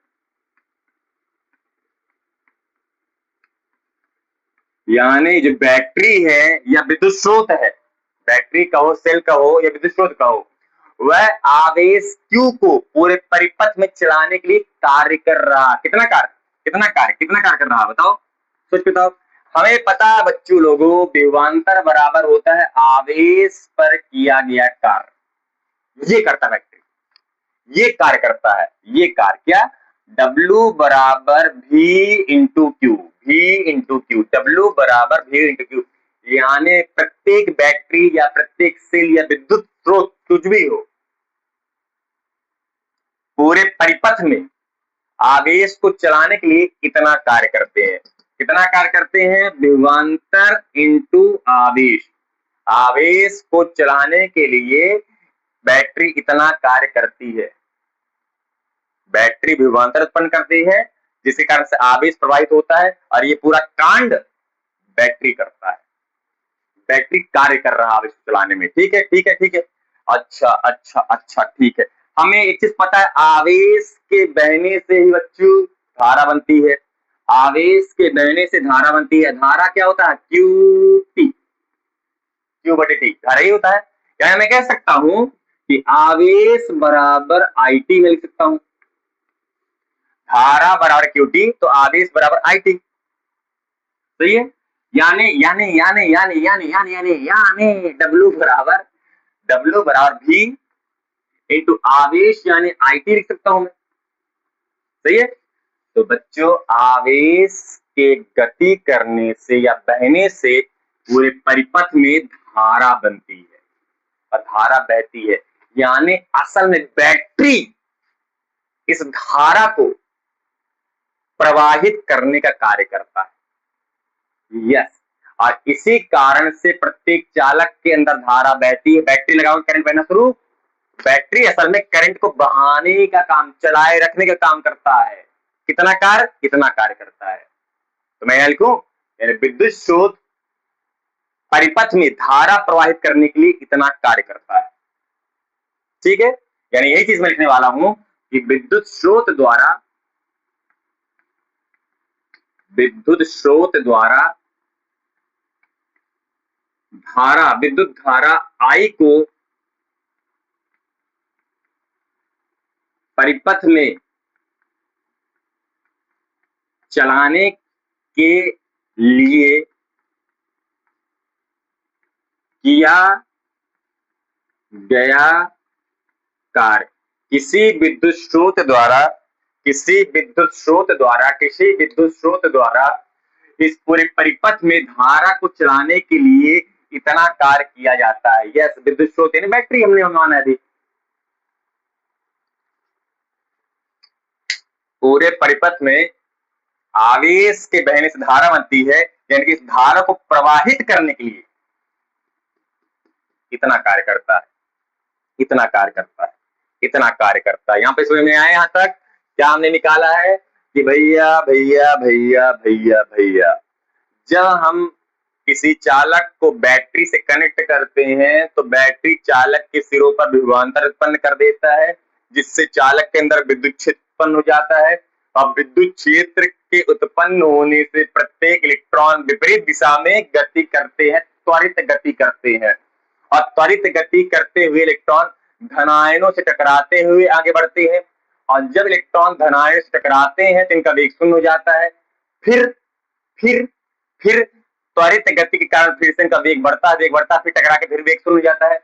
यानी जो बैटरी है या विद्युत स्रोत है, बैटरी कहो, सेल कहो या विद्युत स्रोत कहो, वह आवेश Q को पूरे परिपथ में चलाने के लिए कार्य कर रहा। कितना कार्य कर रहा बताओ, सोच बताओ। हमें पता है बच्चों लोगों, विभवांतर बराबर होता है आवेश पर किया गया कार्य। ये करता है ये कार्य करता है, ये कार्य क्या, W बराबर V इंटू क्यू, W बराबर V इंटू क्यू। यानी प्रत्येक बैटरी या प्रत्येक सेल या विद्युत स्रोत कुछ भी हो, पूरे परिपथ में आवेश को चलाने के लिए इतना कार्य करते हैं। कितना कार्य करते हैं, विभवांतर इंटू आवेश। आवेश को चलाने के लिए बैटरी इतना कार्य करती है। बैटरी विभवांतर उत्पन्न करती है जिसके कारण से आवेश प्रवाहित होता है, और ये पूरा कांड बैटरी करता है। बैटरी कार्य कर रहा है आवेश चलाने में। ठीक है। अच्छा ठीक है। हमें एक चीज पता है, आवेश के बहने से ही बच्चों धारा बनती है। आवेश के बहने से धारा बनती है। धारा क्या होता है, क्यू बटे टी, धारा ही होता है। क्या मैं कह सकता हूं कि आवेश बराबर आई टी में लिख सकता हूं, धारा बराबर क्यूटी तो आवेश बराबर आई टी। सही है। यानी डब्ल्यू बराबर भी इंटू आवेश यानी आई टी लिख सकता हूं मैं। सही है। तो बच्चों आवेश के गति करने से या बहने से पूरे परिपथ में धारा बनती है और धारा बहती है। यानी असल में बैटरी इस धारा को प्रवाहित करने का कार्य करता है। यस, और इसी कारण से प्रत्येक चालक के अंदर धारा बहती है। बैटरी लगाओ करंट बहना शुरू। बैटरी असल में करंट को बहाने का काम, चलाए रखने का काम करता है। कितना कार्य करता है। तो मैं लिखूं, विद्युत स्रोत परिपथ में धारा प्रवाहित करने के लिए इतना कार्य करता है। ठीक है। यानी यही चीज मैं लिखने वाला हूं कि विद्युत स्रोत द्वारा धारा, विद्युत धारा I को परिपथ में चलाने के लिए किया गया कार्य। किसी विद्युत स्रोत द्वारा इस पूरे परिपथ में धारा को चलाने के लिए इतना कार्य किया जाता है। यस, विद्युत स्रोत यानी बैटरी हमने माना है। पूरे परिपथ में आवेश के बहने से धारा बनती है, यानी कि इस धारा को प्रवाहित करने के लिए इतना कार्य करता है। यहाँ पे समझ में आया? यहाँ तक क्या हमने निकाला है कि भैया जब हम किसी चालक को बैटरी से कनेक्ट करते हैं तो बैटरी चालक के सिरों पर विभवांतर उत्पन्न कर देता है, जिससे चालक के अंदर विद्युत क्षेत्र उत्पन्न हो जाता है। और विद्युत क्षेत्र के उत्पन्न होने से प्रत्येक इलेक्ट्रॉन विपरीत दिशा में गति करते हैं, त्वरित गति करते हैं। और त्वरित गति करते हुए इलेक्ट्रॉन धनायनों से टकराते हुए आगे बढ़ते हैं। और जब इलेक्ट्रॉन धनायनों से टकराते हैं तो इनका वेग शून्य हो जाता है। फिर त्वरित गति के कारण फिर से इनका वेग बढ़ता है, फिर टकरा के फिर वेग शून्य हो जाता है।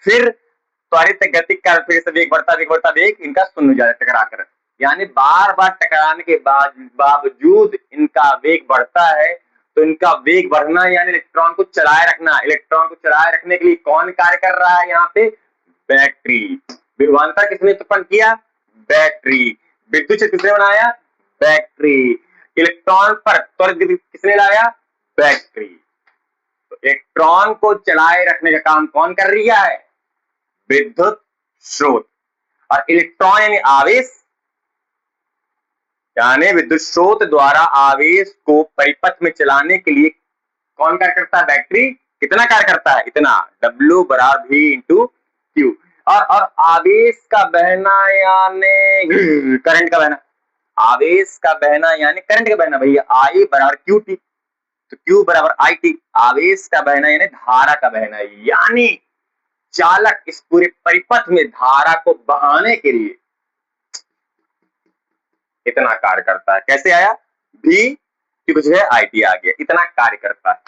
फिर त्वरित गति के कारण फिर से वेग बढ़ता, वेग इनका शून्य हो जाता है टकरा कर। यानी बार बार टकराने के बावजूद इनका वेग बढ़ता है। तो इनका वेग बढ़ना यानी इलेक्ट्रॉन को चलाए रखना। इलेक्ट्रॉन को चलाए रखने के लिए कौन कार्य कर रहा है? यहाँ पे बैटरी। विभवांतर किसने उत्पन्न किया? बैटरी। विद्युत क्षेत्र किसने बनाया? बैटरी। इलेक्ट्रॉन पर त्वरित गति किसने लाया? बैटरी। तो इलेक्ट्रॉन को चलाए रखने का काम कौन कर रही है? विद्युत स्रोत। और इलेक्ट्रॉन यानी आवेश, यानी विद्युत स्रोत द्वारा आवेश को परिपथ में चलाने के लिए कौन कार्य करता है? बैटरी। कितना कार्य करता है? इतना, W बराबर V इंटू क्यू। और आवेश का बहना यानी करंट का बहना। आवेश का बहना यानी करंट का बहना भैया, I बराबर क्यू टी, तो Q बराबर आई टी। आवेश का बहना यानी धारा का बहना। यानी चालक इस पूरे परिपथ में धारा को बहाने के लिए इतना कार्य करता है। कैसे आया? भी कि कुछ है आईटी आ गया, इतना कार्य करता है,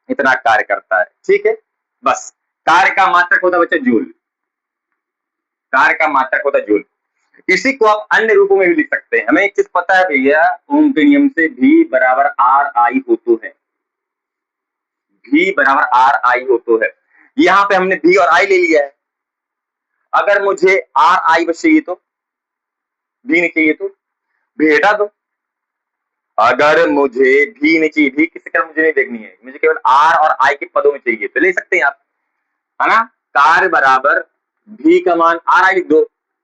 इतना कार्य करता है। ठीक है, बस कार्य का मात्रक होता है बच्चा जूल, कार्य का मात्रक होता है जूल। इसी को आप अन्य रूपों में भी लिख सकते हैं। हमें एक चीज पता है भैया, ओम के नियम से भी बराबर आर आई होतो है, भी बराबर आर आई होतो है। यहां पे हमने भी और आई ले लिया है। अगर मुझे आर आई बस चाहिए तो, भी नहीं चाहिए तो भी हटा दो। अगर मुझे भी नहीं चाहिए, भी किसी तरह मुझे नहीं देखनी है, मुझे केवल आर और आई के पदों में चाहिए, तो ले सकते हैं आप, है ना। कार्य बराबर भी का मान आर आई लिख दो,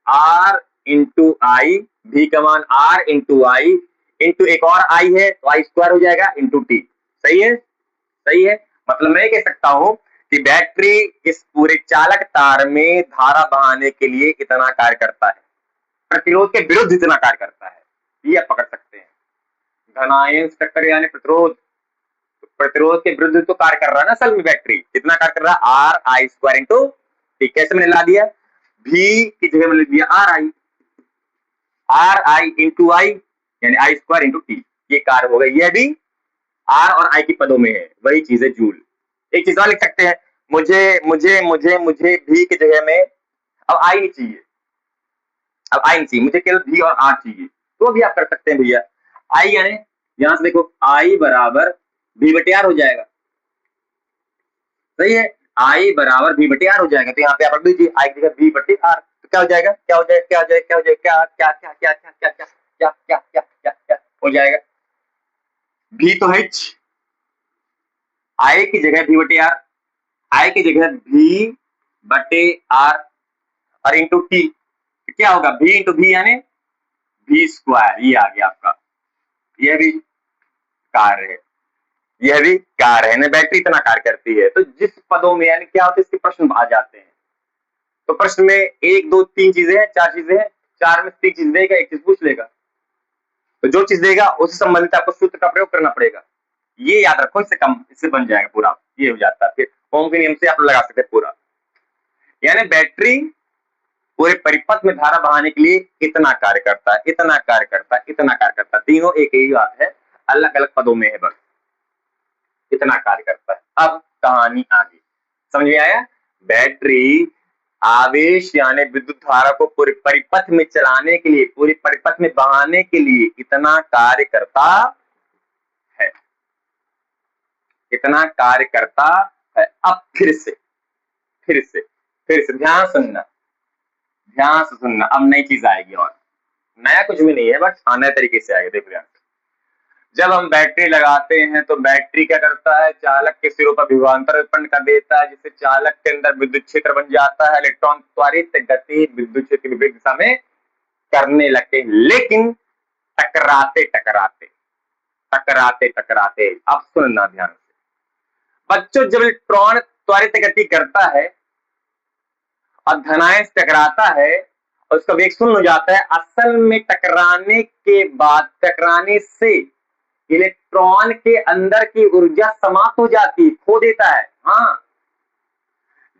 आर इंटू आई, भी का मान आर इंटू आई, इंटू एक और आई है तो आई स्क्वायर हो जाएगा इंटू टी। सही है, सही है। मतलब मैं कह सकता हूं कि बैटरी इस पूरे चालक तार में धारा बहाने के लिए इतना कार्य करता है, प्रतिरोध के विरुद्ध इतना कार्य करता है, ये आप पकड़ सकते हैं। धनायन टक्कर यानी प्रतिरोध, प्रतिरोध के विरुद्ध तो कार्य कर रहा है ना असल में बैटरी, कितना कार्य कर रहा है? R I square into T. कैसे मैंने ला दिया? भी की जगह मैंने दिया R I, R I into I यानी आई स्क्वायर इंटू टी, ये कार्य हो गया। यह भी आर और आई के पदों में है, वही चीज है जूल। एक चीज और लिख सकते हैं, मुझे मुझे मुझे मुझे भी की जगह में अब आई नहीं चाहिए, अब आई नहीं चाहिए, मुझे केवल भी और आर चाहिए, तो भी आप कर सकते हैं भैया। आई यानी यहां से देखो आई बराबर भी बटे आर हो जाएगा, सही है, आई बराबर भी बटे आर हो जाएगा। तो यहाँ पे आप रख दीजिए आई की जगह भी बटे आर, तो क्या हो जाएगा, क्या हो जाएगा, क्या हो जाएगा, क्या हो जाएगा, क्या क्या क्या क्या क्या क्या क्या क्या क्या क्या क्या हो जाएगा? भी तो है, आई की जगह भी बटे आर, आई की जगह भी बटे आर और इंटू टी, तो क्या होगा? भी इंटू भी यानी भी स्क्वायर, ये आ गया आपका। यह भी कार्य है, यह भी कार्य है ना, बैटरी इतना कार्य करती है। तो जिस पदों में यानी क्या होता है, इसके प्रश्न आ जाते हैं, तो प्रश्न में एक दो तीन चीजें हैं, चार चीजें हैं, चार में तीन चीज देगा, एक चीज पूछ लेगा, तो जो चीज देगा उससे संबंधित आपको सूत्र का प्रयोग करना पड़ेगा। ये याद रखो, इससे कम इससे बन जाएगा पूरा, ये हो जाता है। फिर ओम के नियम से आप लगा सकते हैं पूरा, यानी बैटरी पूरे परिपथ में धारा बहाने के लिए इतना कार्य करता है, इतना कार्य करता है, इतना कार्य करता है। तीनों एक ही बात है, अलग अलग पदों में है, बस इतना कार्य करता है। अब कहानी आगे समझ में आया? बैटरी आवेश यानी विद्युत धारा को पूरे परिपथ में चलाने के लिए, पूरे परिपथ में बहाने के लिए इतना कार्य करता है, इतना कार्य करता है। अब फिर से ध्यान सुनना, ध्यान से सुनना। अब नई चीज आएगी, और नया कुछ भी नहीं है, बस नए तरीके से आएगा। देखो यार, जब हम बैटरी लगाते हैं तो बैटरी क्या करता है? चालक के सिरों पर विभवांतर उत्पन्न कर देता है, जिससे चालक के अंदर विद्युत क्षेत्र बन जाता है। इलेक्ट्रॉन त्वरित गति विद्युत क्षेत्र की विपरीत दिशा में करने लगते हैं, लेकिन टकराते टकराते टकराते टकराते। अब सुनना ध्यान से बच्चों, जब इलेक्ट्रॉन त्वरित गति करता है और धनायन से टकराता है और उसका वेग शून्य हो जाता है, असल में टकराने के बाद, टकराने से इलेक्ट्रॉन के अंदर की ऊर्जा समाप्त हो जाती है, खो देता है। हाँ,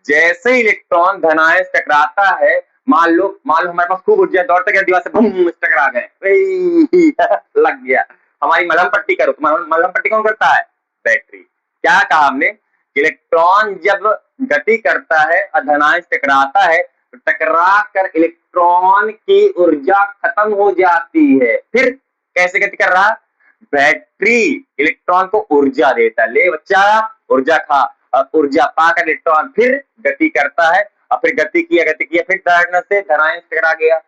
जैसे इलेक्ट्रॉन धनायन से टकराता है, मान लो हमारे पास खूब ऊर्जा, दौड़ते गए दीवार से बूम टकरा गए, लग गया। हमारी मलहम पट्टी करो, तुम्हारा मलहम पट्टी कौन करता है? बैटरी। क्या कहा हमने? इलेक्ट्रॉन जब गति करता है और धनायन से टकराता है, तो टकरा कर इलेक्ट्रॉन की ऊर्जा खत्म हो जाती है। फिर कैसे गति कर रहा? बैटरी इलेक्ट्रॉन को ऊर्जा देता है, ले बच्चा ऊर्जा खा, और ऊर्जा पाकर इलेक्ट्रॉन फिर गति करता है, और फिर गति किया, फिर धनायन से टकरा गया,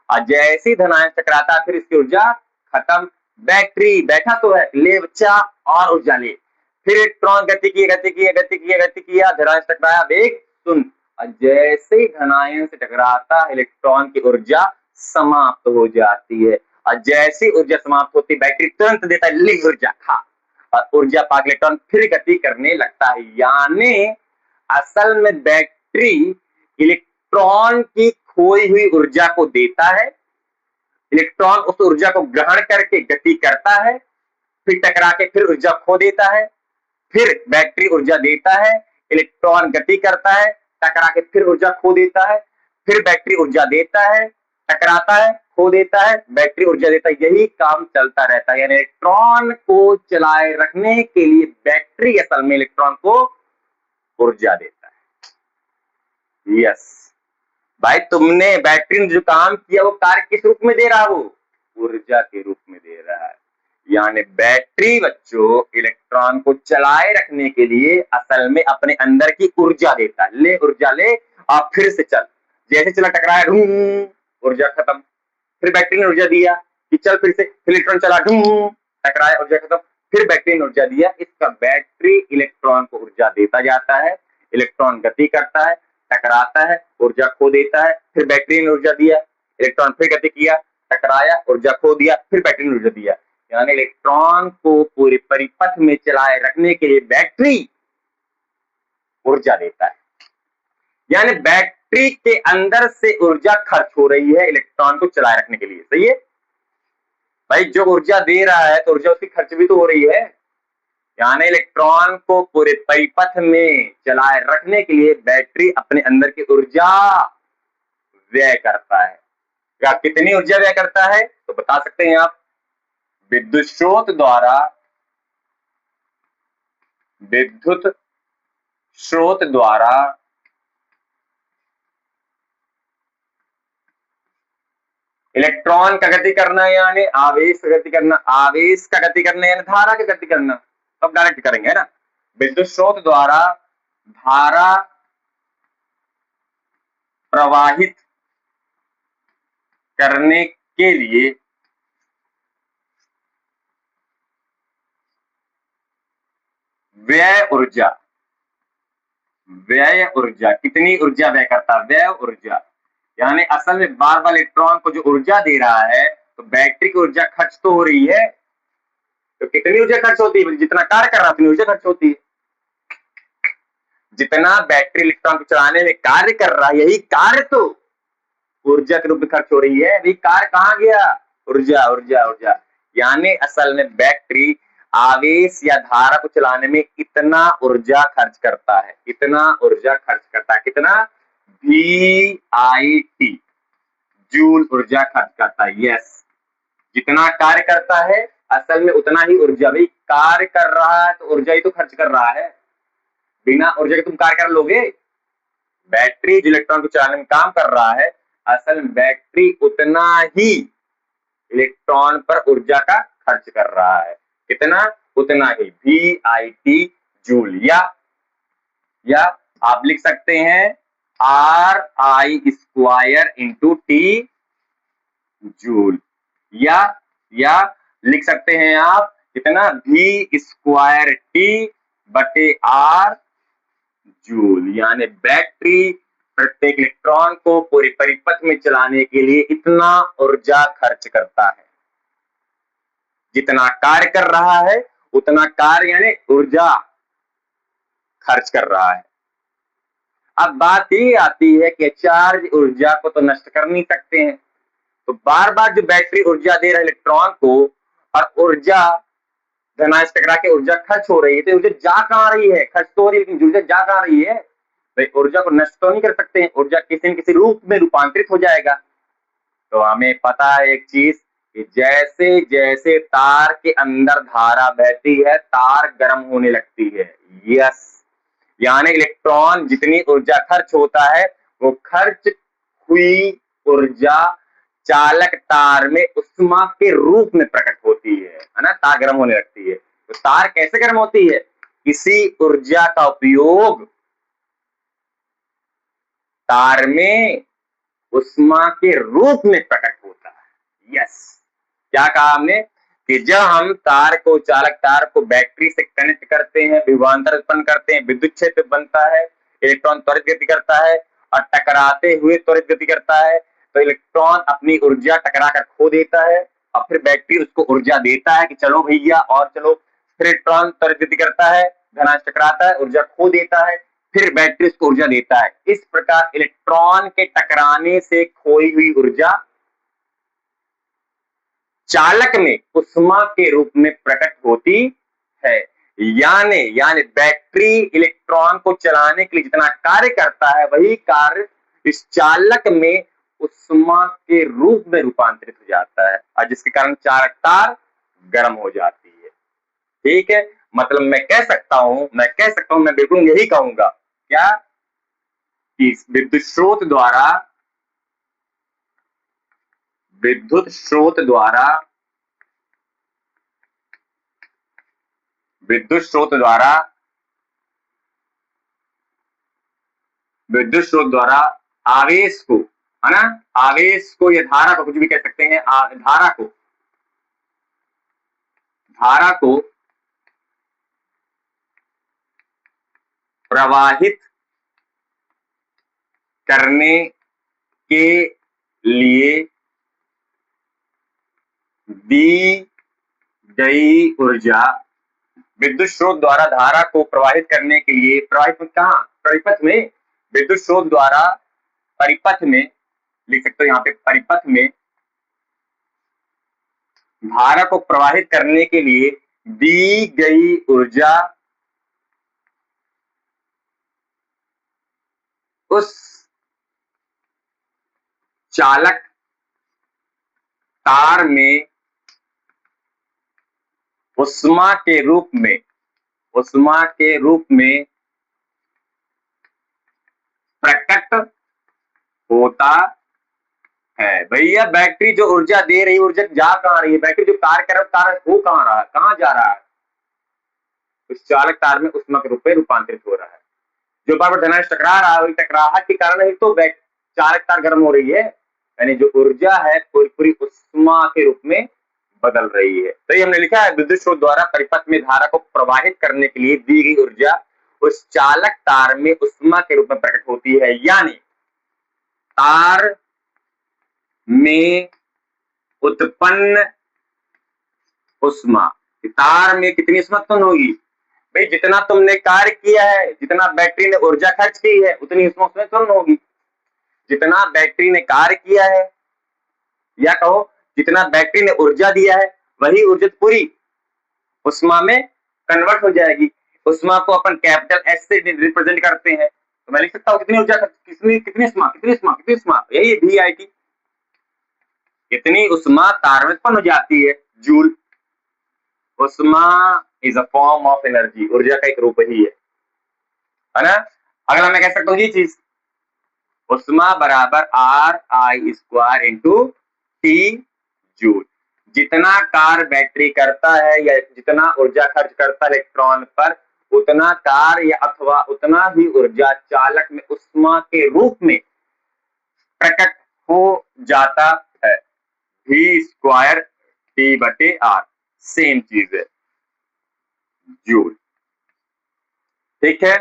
और जैसे ही धनायन टकराता है फिर इसकी ऊर्जा खत्म। बैटरी बैठा तो है, ले बच्चा और ऊर्जा ले, फिर इलेक्ट्रॉन गति किया, धनायन से टकराया, वेग सुन, और जैसे ही धनायन से टकराता इलेक्ट्रॉन की ऊर्जा समाप्त हो जाती है, और जैसी ऊर्जा समाप्त होती बैटरी तुरंत देता है, ले ऊर्जा खा, और ऊर्जा पाकर इलेक्ट्रॉन फिर गति करने लगता है। यानी असल में बैटरी इलेक्ट्रॉन की खोई हुई ऊर्जा को देता है, इलेक्ट्रॉन उस ऊर्जा को ग्रहण करके गति करता है, फिर टकरा के फिर ऊर्जा खो देता है, फिर बैटरी ऊर्जा देता है, इलेक्ट्रॉन गति करता है, टकरा के फिर ऊर्जा खो देता है, फिर बैटरी ऊर्जा देता है, टकराता है, खो देता है, बैटरी ऊर्जा देता है, यही काम चलता रहता है। यानी इलेक्ट्रॉन को चलाए रखने के लिए बैटरी असल में इलेक्ट्रॉन को ऊर्जा देता है। यस भाई, तुमने बैटरी ने जो काम किया वो कार्य किस रूप में दे रहा है? वो ऊर्जा के रूप में दे रहा है। यानी बैटरी बच्चों इलेक्ट्रॉन को चलाए रखने के लिए असल में अपने अंदर की ऊर्जा देता है। ले ऊर्जा ले और फिर से चल, जैसे चला टकराया ऊर्जा खत्म, फिर बैटरी ने ऊर्जा दिया कि चल फिर से, फिर इलेक्ट्रॉन चला टकराया, ऊर्जा खत्म, फिर बैटरी ने ऊर्जा दिया। इसका बैटरी इलेक्ट्रॉन को ऊर्जा देता जाता है, इलेक्ट्रॉन गति करता है, टकराता है, ऊर्जा खो देता है, फिर बैटरी ने ऊर्जा दिया, इलेक्ट्रॉन फिर गति किया, टकराया, ऊर्जा खो दिया, फिर बैटरी ने ऊर्जा दिया। यानी इलेक्ट्रॉन को पूरे परिपथ में चलाए रखने के लिए बैटरी ऊर्जा देता है। यानी बैटरी के अंदर से ऊर्जा खर्च हो रही है इलेक्ट्रॉन को चलाए रखने के लिए। सही है भाई, जो ऊर्जा दे रहा है तो ऊर्जा उसकी खर्च भी तो हो रही है। यानी इलेक्ट्रॉन को पूरे परिपथ में चलाए रखने के लिए बैटरी अपने अंदर की ऊर्जा व्यय करता है। या कितनी ऊर्जा व्यय करता है तो बता सकते हैं आप, विद्युत स्रोत द्वारा इलेक्ट्रॉन का गति करना, यानी आवेश का गति करना, आवेश का गति करना यानी धारा की गति करना। अब डायरेक्ट करेंगे है ना, विद्युत स्रोत द्वारा धारा प्रवाहित करने के लिए व्यय ऊर्जा कितनी ऊर्जा व्यय करता है? व्यय ऊर्जा। यानी असल में बार बार इलेक्ट्रॉन को जो ऊर्जा दे रहा है तो बैटरी की ऊर्जा खर्च तो हो रही है, तो कितनी ऊर्जा खर्च होती है? जितना कार्य कर रहा है उतनी ऊर्जा खर्च होती है। जितना बैटरी इलेक्ट्रॉन को चलाने में कार्य कर रहा है, यही कार्य तो ऊर्जा के रूप में खर्च हो रही है। अभी कार्य कहां गया? ऊर्जा ऊर्जा ऊर्जा। यानी असल में बैटरी आवेश या धारा को चलाने में इतना ऊर्जा खर्च करता है, इतना ऊर्जा खर्च करता है। कितना? VIT जूल ऊर्जा खर्च करता है। यस, जितना कार्य करता है असल में उतना ही ऊर्जा। भाई कार्य कर रहा है तो ऊर्जा ही तो खर्च कर रहा है, बिना ऊर्जा के तुम कार्य कर लोगे? बैटरी जो इलेक्ट्रॉन को चलाने में काम कर रहा है, असल में बैटरी उतना ही इलेक्ट्रॉन पर ऊर्जा का खर्च कर रहा है। कितना? उतना ही, VIT जूल। या आप लिख सकते हैं RI² इंटू T जूल। या लिख सकते हैं आप कितना? V² T/R joule. यानी बैटरी प्रत्येक इलेक्ट्रॉन को पूरे परिपथ में चलाने के लिए इतना ऊर्जा खर्च करता है। जितना कार्य कर रहा है उतना कार्य यानी ऊर्जा खर्च कर रहा है। अब बात ये आती है कि चार्ज ऊर्जा को तो नष्ट कर नहीं सकते हैं, तो बार बार जो बैटरी ऊर्जा दे रहा है इलेक्ट्रॉन को और ऊर्जा धनात्मक टकरा के ऊर्जा खर्च हो रही है, तो ऊर्जा जा कहां रही है? खर्च तो हो रही है, लेकिन ऊर्जा जा कहां रही है? भाई ऊर्जा को नष्ट तो नहीं कर सकते हैं, ऊर्जा किसी न किसी रूप में रूपांतरित हो जाएगा। तो हमें पता है एक चीज कि जैसे जैसे तार के अंदर धारा बहती है तार गर्म होने लगती है। यस, यानी इलेक्ट्रॉन जितनी ऊर्जा खर्च होता है वो खर्च हुई ऊर्जा चालक तार में उष्मा के रूप में प्रकट होती है ना, तार गर्म होने लगती है। तो तार कैसे गर्म होती है? किसी ऊर्जा का उपयोग तार में उष्मा के रूप में प्रकट होता है। यस, क्या कहा हमने कि जब हम तार को, चालक तार को बैटरी से कनेक्ट करते हैं, विभवांतर उत्पन्न करते हैं, विद्युत क्षेत्र बनता है, इलेक्ट्रॉन त्वरित गति करता है और टकराते हुए त्वरित गति करता है, तो इलेक्ट्रॉन अपनी ऊर्जा टकरा कर खो देता है और फिर बैटरी उसको ऊर्जा देता है कि चलो भैया और चलो। फिर इलेक्ट्रॉन त्वरित गति करता है, धनात्मक टकराता है, ऊर्जा खो देता है, फिर बैटरी उसको ऊर्जा देता है। इस प्रकार इलेक्ट्रॉन के टकराने से खोई हुई ऊर्जा चालक में उष्मा के रूप में प्रकट होती है। यानी बैटरी इलेक्ट्रॉन को चलाने के लिए जितना कार्य करता है वही कार्य इस चालक में उष्मा के रूप में रूपांतरित हो जाता है और जिसके कारण चालक तार गर्म हो जाती है। ठीक है, मतलब मैं कह सकता हूं मैं बिल्कुल यही कहूंगा क्या कि विद्युत स्रोत द्वारा आवेश को, है ना, आवेश को या धारा को, कुछ भी कह सकते हैं, धारा को प्रवाहित करने के लिए दी गई ऊर्जा, विद्युत स्रोत द्वारा धारा को प्रवाहित करने के लिए, परिपथ में, विद्युत स्रोत द्वारा परिपथ में, लिख सकते हो यहाँ पे, परिपथ में धारा को प्रवाहित करने के लिए दी गई ऊर्जा उस चालक तार में उष्मा के रूप में प्रकट होता है। भैया बैटरी जो ऊर्जा दे रही है, ऊर्जा जा कहां रही है, बैटरी जो कार्य कर रहा है कार्य हो कहां रहा है, कहां जा रहा है, उस चालक तार में उष्मा के रूप में रूपांतरित हो रहा है। जो बार बार धनावेश टकरा रहा है, टकराहट के कारण ही तो चालक तार गर्म हो रही है, यानी जो ऊर्जा है पूरी उष्मा के रूप में बदल रही है। तो ये हमने लिखा है, विद्युत स्रोत द्वारा परिपथ में धारा को प्रवाहित करने के लिए दी गई ऊर्जा उस चालक तार में उष्मा के रूप में प्रकट होती है, यानी तार में उत्पन्न उष्मा, तार में कितनी उष्मा उत्पन्न होगी भाई, जितना तुमने कार्य किया है, जितना बैटरी ने ऊर्जा खर्च की है उतनी उष्मा उसमें उत्पन्न होगी। जितना बैटरी ने कार्य किया है, या कहो जितना बैटरी ने ऊर्जा दिया है, वही ऊर्जा पूरी उष्मा में कन्वर्ट हो जाएगी। उष्मा को अपन कैपिटल एस से रिप्रेजेंट करते हैं, तो मैं लिख सकता हूं कितनी ऊर्जा, कितनी उष्मा, यही वी आई टी, कितनी उष्मा तार में उत्पन्न हो जाती है, जूल। उष्मा is a form of energy, ऊर्जा का एक रूप ही है ना। अगला मैं कह सकता हूँ ये चीज, उष्मा बराबर are I square into T joule. जितना कार्य बैटरी करता है या जितना ऊर्जा खर्च करता है इलेक्ट्रॉन पर, उतना कार्य या अथवा उतना ही ऊर्जा चालक में उष्मा के रूप में प्रकट हो जाता है। वी स्क्वायर टी बटे आर, सेम चीज है, जूल। ठीक है,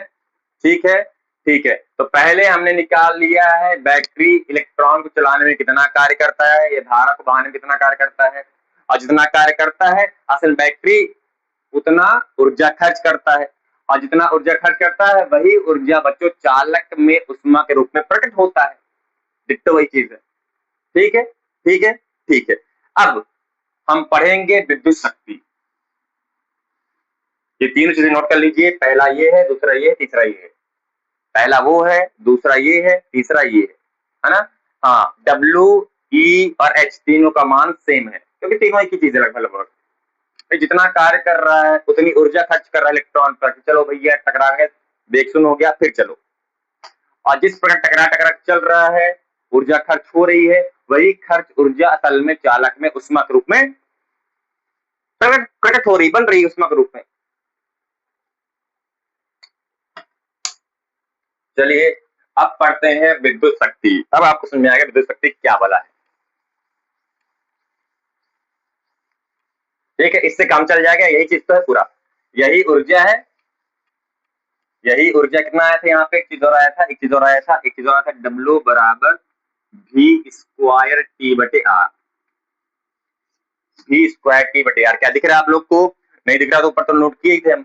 ठीक है, ठीक है। तो पहले हमने निकाल लिया है बैटरी इलेक्ट्रॉन को चलाने में कितना कार्य करता है, या धारा को बहाने में कितना कार्य करता है, और जितना कार्य करता है असल बैटरी उतना ऊर्जा खर्च करता है, और जितना ऊर्जा खर्च करता है वही ऊर्जा बच्चों चालक में उष्मा के रूप में प्रकट होता है। दिखते वही चीज है। ठीक है, ठीक है, ठीक है। अब हम पढ़ेंगे विद्युत शक्ति। ये तीनों चीजें नोट कर लीजिए, पहला ये है, दूसरा ये है, तीसरा ये है। पहला वो है, दूसरा ये है, तीसरा ये है ना। हाँ, डब्ल्यू ई और एच तीनों का मान सेम है, क्योंकि तीनों एक ही चीज है लगभग। जितना कार्य कर रहा है उतनी ऊर्जा खर्च कर रहा है इलेक्ट्रॉन पर, चलो भैया टकरा गए, बेकसुन हो गया, फिर चलो। और जिस प्रकार टकरा चल रहा है, ऊर्जा खर्च हो रही है, वही खर्च ऊर्जा असल में चालक में उष्मा के रूप में प्रकट हो रही, बन रही उष्मा के रूप में। चलिए अब पढ़ते हैं विद्युत शक्ति। अब आपको समझ में आएगा विद्युत शक्ति क्या भला है। ठीक है, इससे काम चल जाएगा, यही चीज तो है पूरा, यही ऊर्जा है, यही ऊर्जा। कितना आया था यहाँ पे, एक चीज और आया था, डब्ल्यू बराबर वी स्क्वायर टी बटे आर, वी स्क्वायर टी बटे आर। क्या दिख रहा है आप लोग को, नहीं दिख रहा तो ऊपर तो नोट किए थे हम,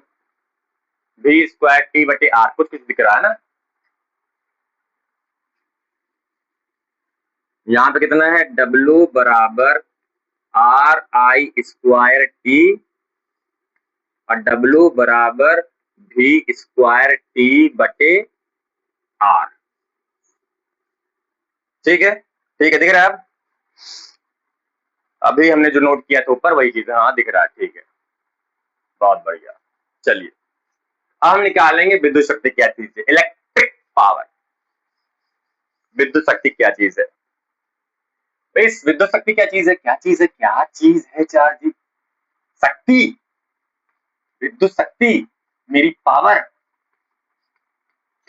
वी स्क्वायर टी बटे आर, कुछ दिख रहा है ना। यहाँ पे कितना है, डब्ल्यू बराबर आर आई स्क्वायर टी, और W बराबर V स्क्वायर T बटे R। ठीक है, ठीक है, दिख रहा है अब? अभी हमने जो नोट किया था ऊपर वही चीज है, हाँ दिख रहा है, ठीक है, बहुत बढ़िया। चलिए अब हम निकालेंगे विद्युत शक्ति क्या चीज है, इलेक्ट्रिक पावर। विद्युत शक्ति क्या चीज है भाई? विद्युत शक्ति क्या चीज है? क्या चीज है? क्या चीज है चार जी? शक्ति, विद्युत शक्ति, मेरी पावर,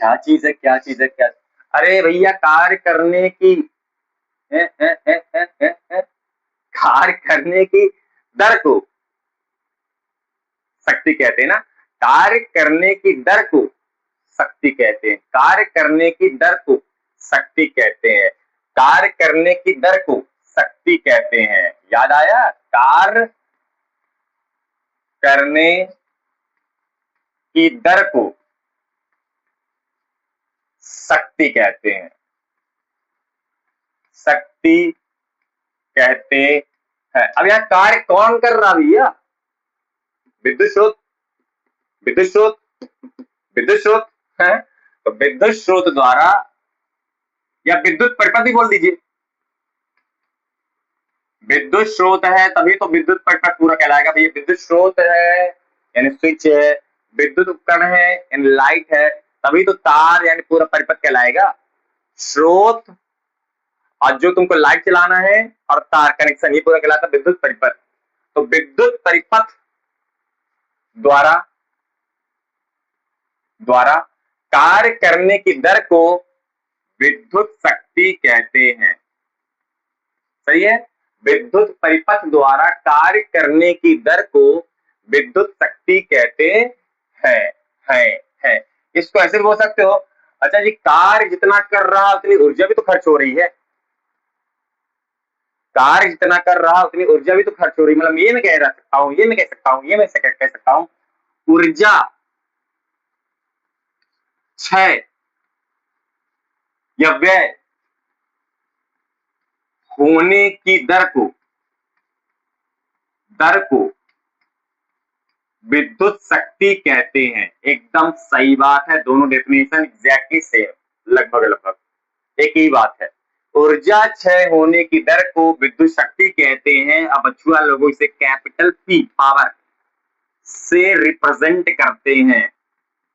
क्या चीज है? क्या चीज है? क्या? अरे भैया कार्य करने की कार्य करने की दर को शक्ति कहते हैं ना। कार्य करने की दर को शक्ति कहते हैं। कार्य करने की दर को शक्ति कहते हैं। कार्य करने की दर को शक्ति कहते हैं। याद आया? कार्य करने की दर को शक्ति कहते हैं। शक्ति कहते हैं। अब यहां कार्य कौन कर रहा भैया? विद्युत स्रोत, विद्युत स्रोत, विद्युत स्रोत है। तो विद्युत स्रोत द्वारा, या विद्युत परिपथ भी बोल दीजिए, विद्युत स्रोत है तभी तो विद्युत परिपथ पूरा कहलाएगा भैया। विद्युत स्रोत है यानी स्विच है, विद्युत उपकरण है यानी लाइट है, तभी तो तार यानी पूरा परिपथ कहलाएगा। स्रोत और जो तुमको लाइट चलाना है और तार कनेक्शन, ये पूरा कहलाता है विद्युत परिपथ। तो विद्युत परिपथ द्वारा द्वारा कार्य करने की दर को विद्युत शक्ति कहते हैं। सही है? विद्युत परिपथ द्वारा कार्य करने की दर को विद्युत शक्ति कहते हैं। है। इसको ऐसे भी बोल सकते हो, अच्छा जी कार्य जितना कर रहा उतनी ऊर्जा भी तो खर्च हो रही है। कार्य जितना कर रहा उतनी ऊर्जा भी तो खर्च हो रही है। मतलब ये मैं कह सकता हूं, ये मैं कह सकता हूं, ये मैं कह सकता हूं, ऊर्जा क्षय या व्यय होने की दर को विद्युत शक्ति कहते हैं। एकदम सही बात है, दोनों डेफिनेशन एग्जैक्टली सेम, लगभग लगभग एक ही बात है। ऊर्जा क्षय होने की दर को विद्युत शक्ति कहते हैं। अब बछुआ लोगों इसे कैपिटल P पावर से रिप्रेजेंट करते हैं,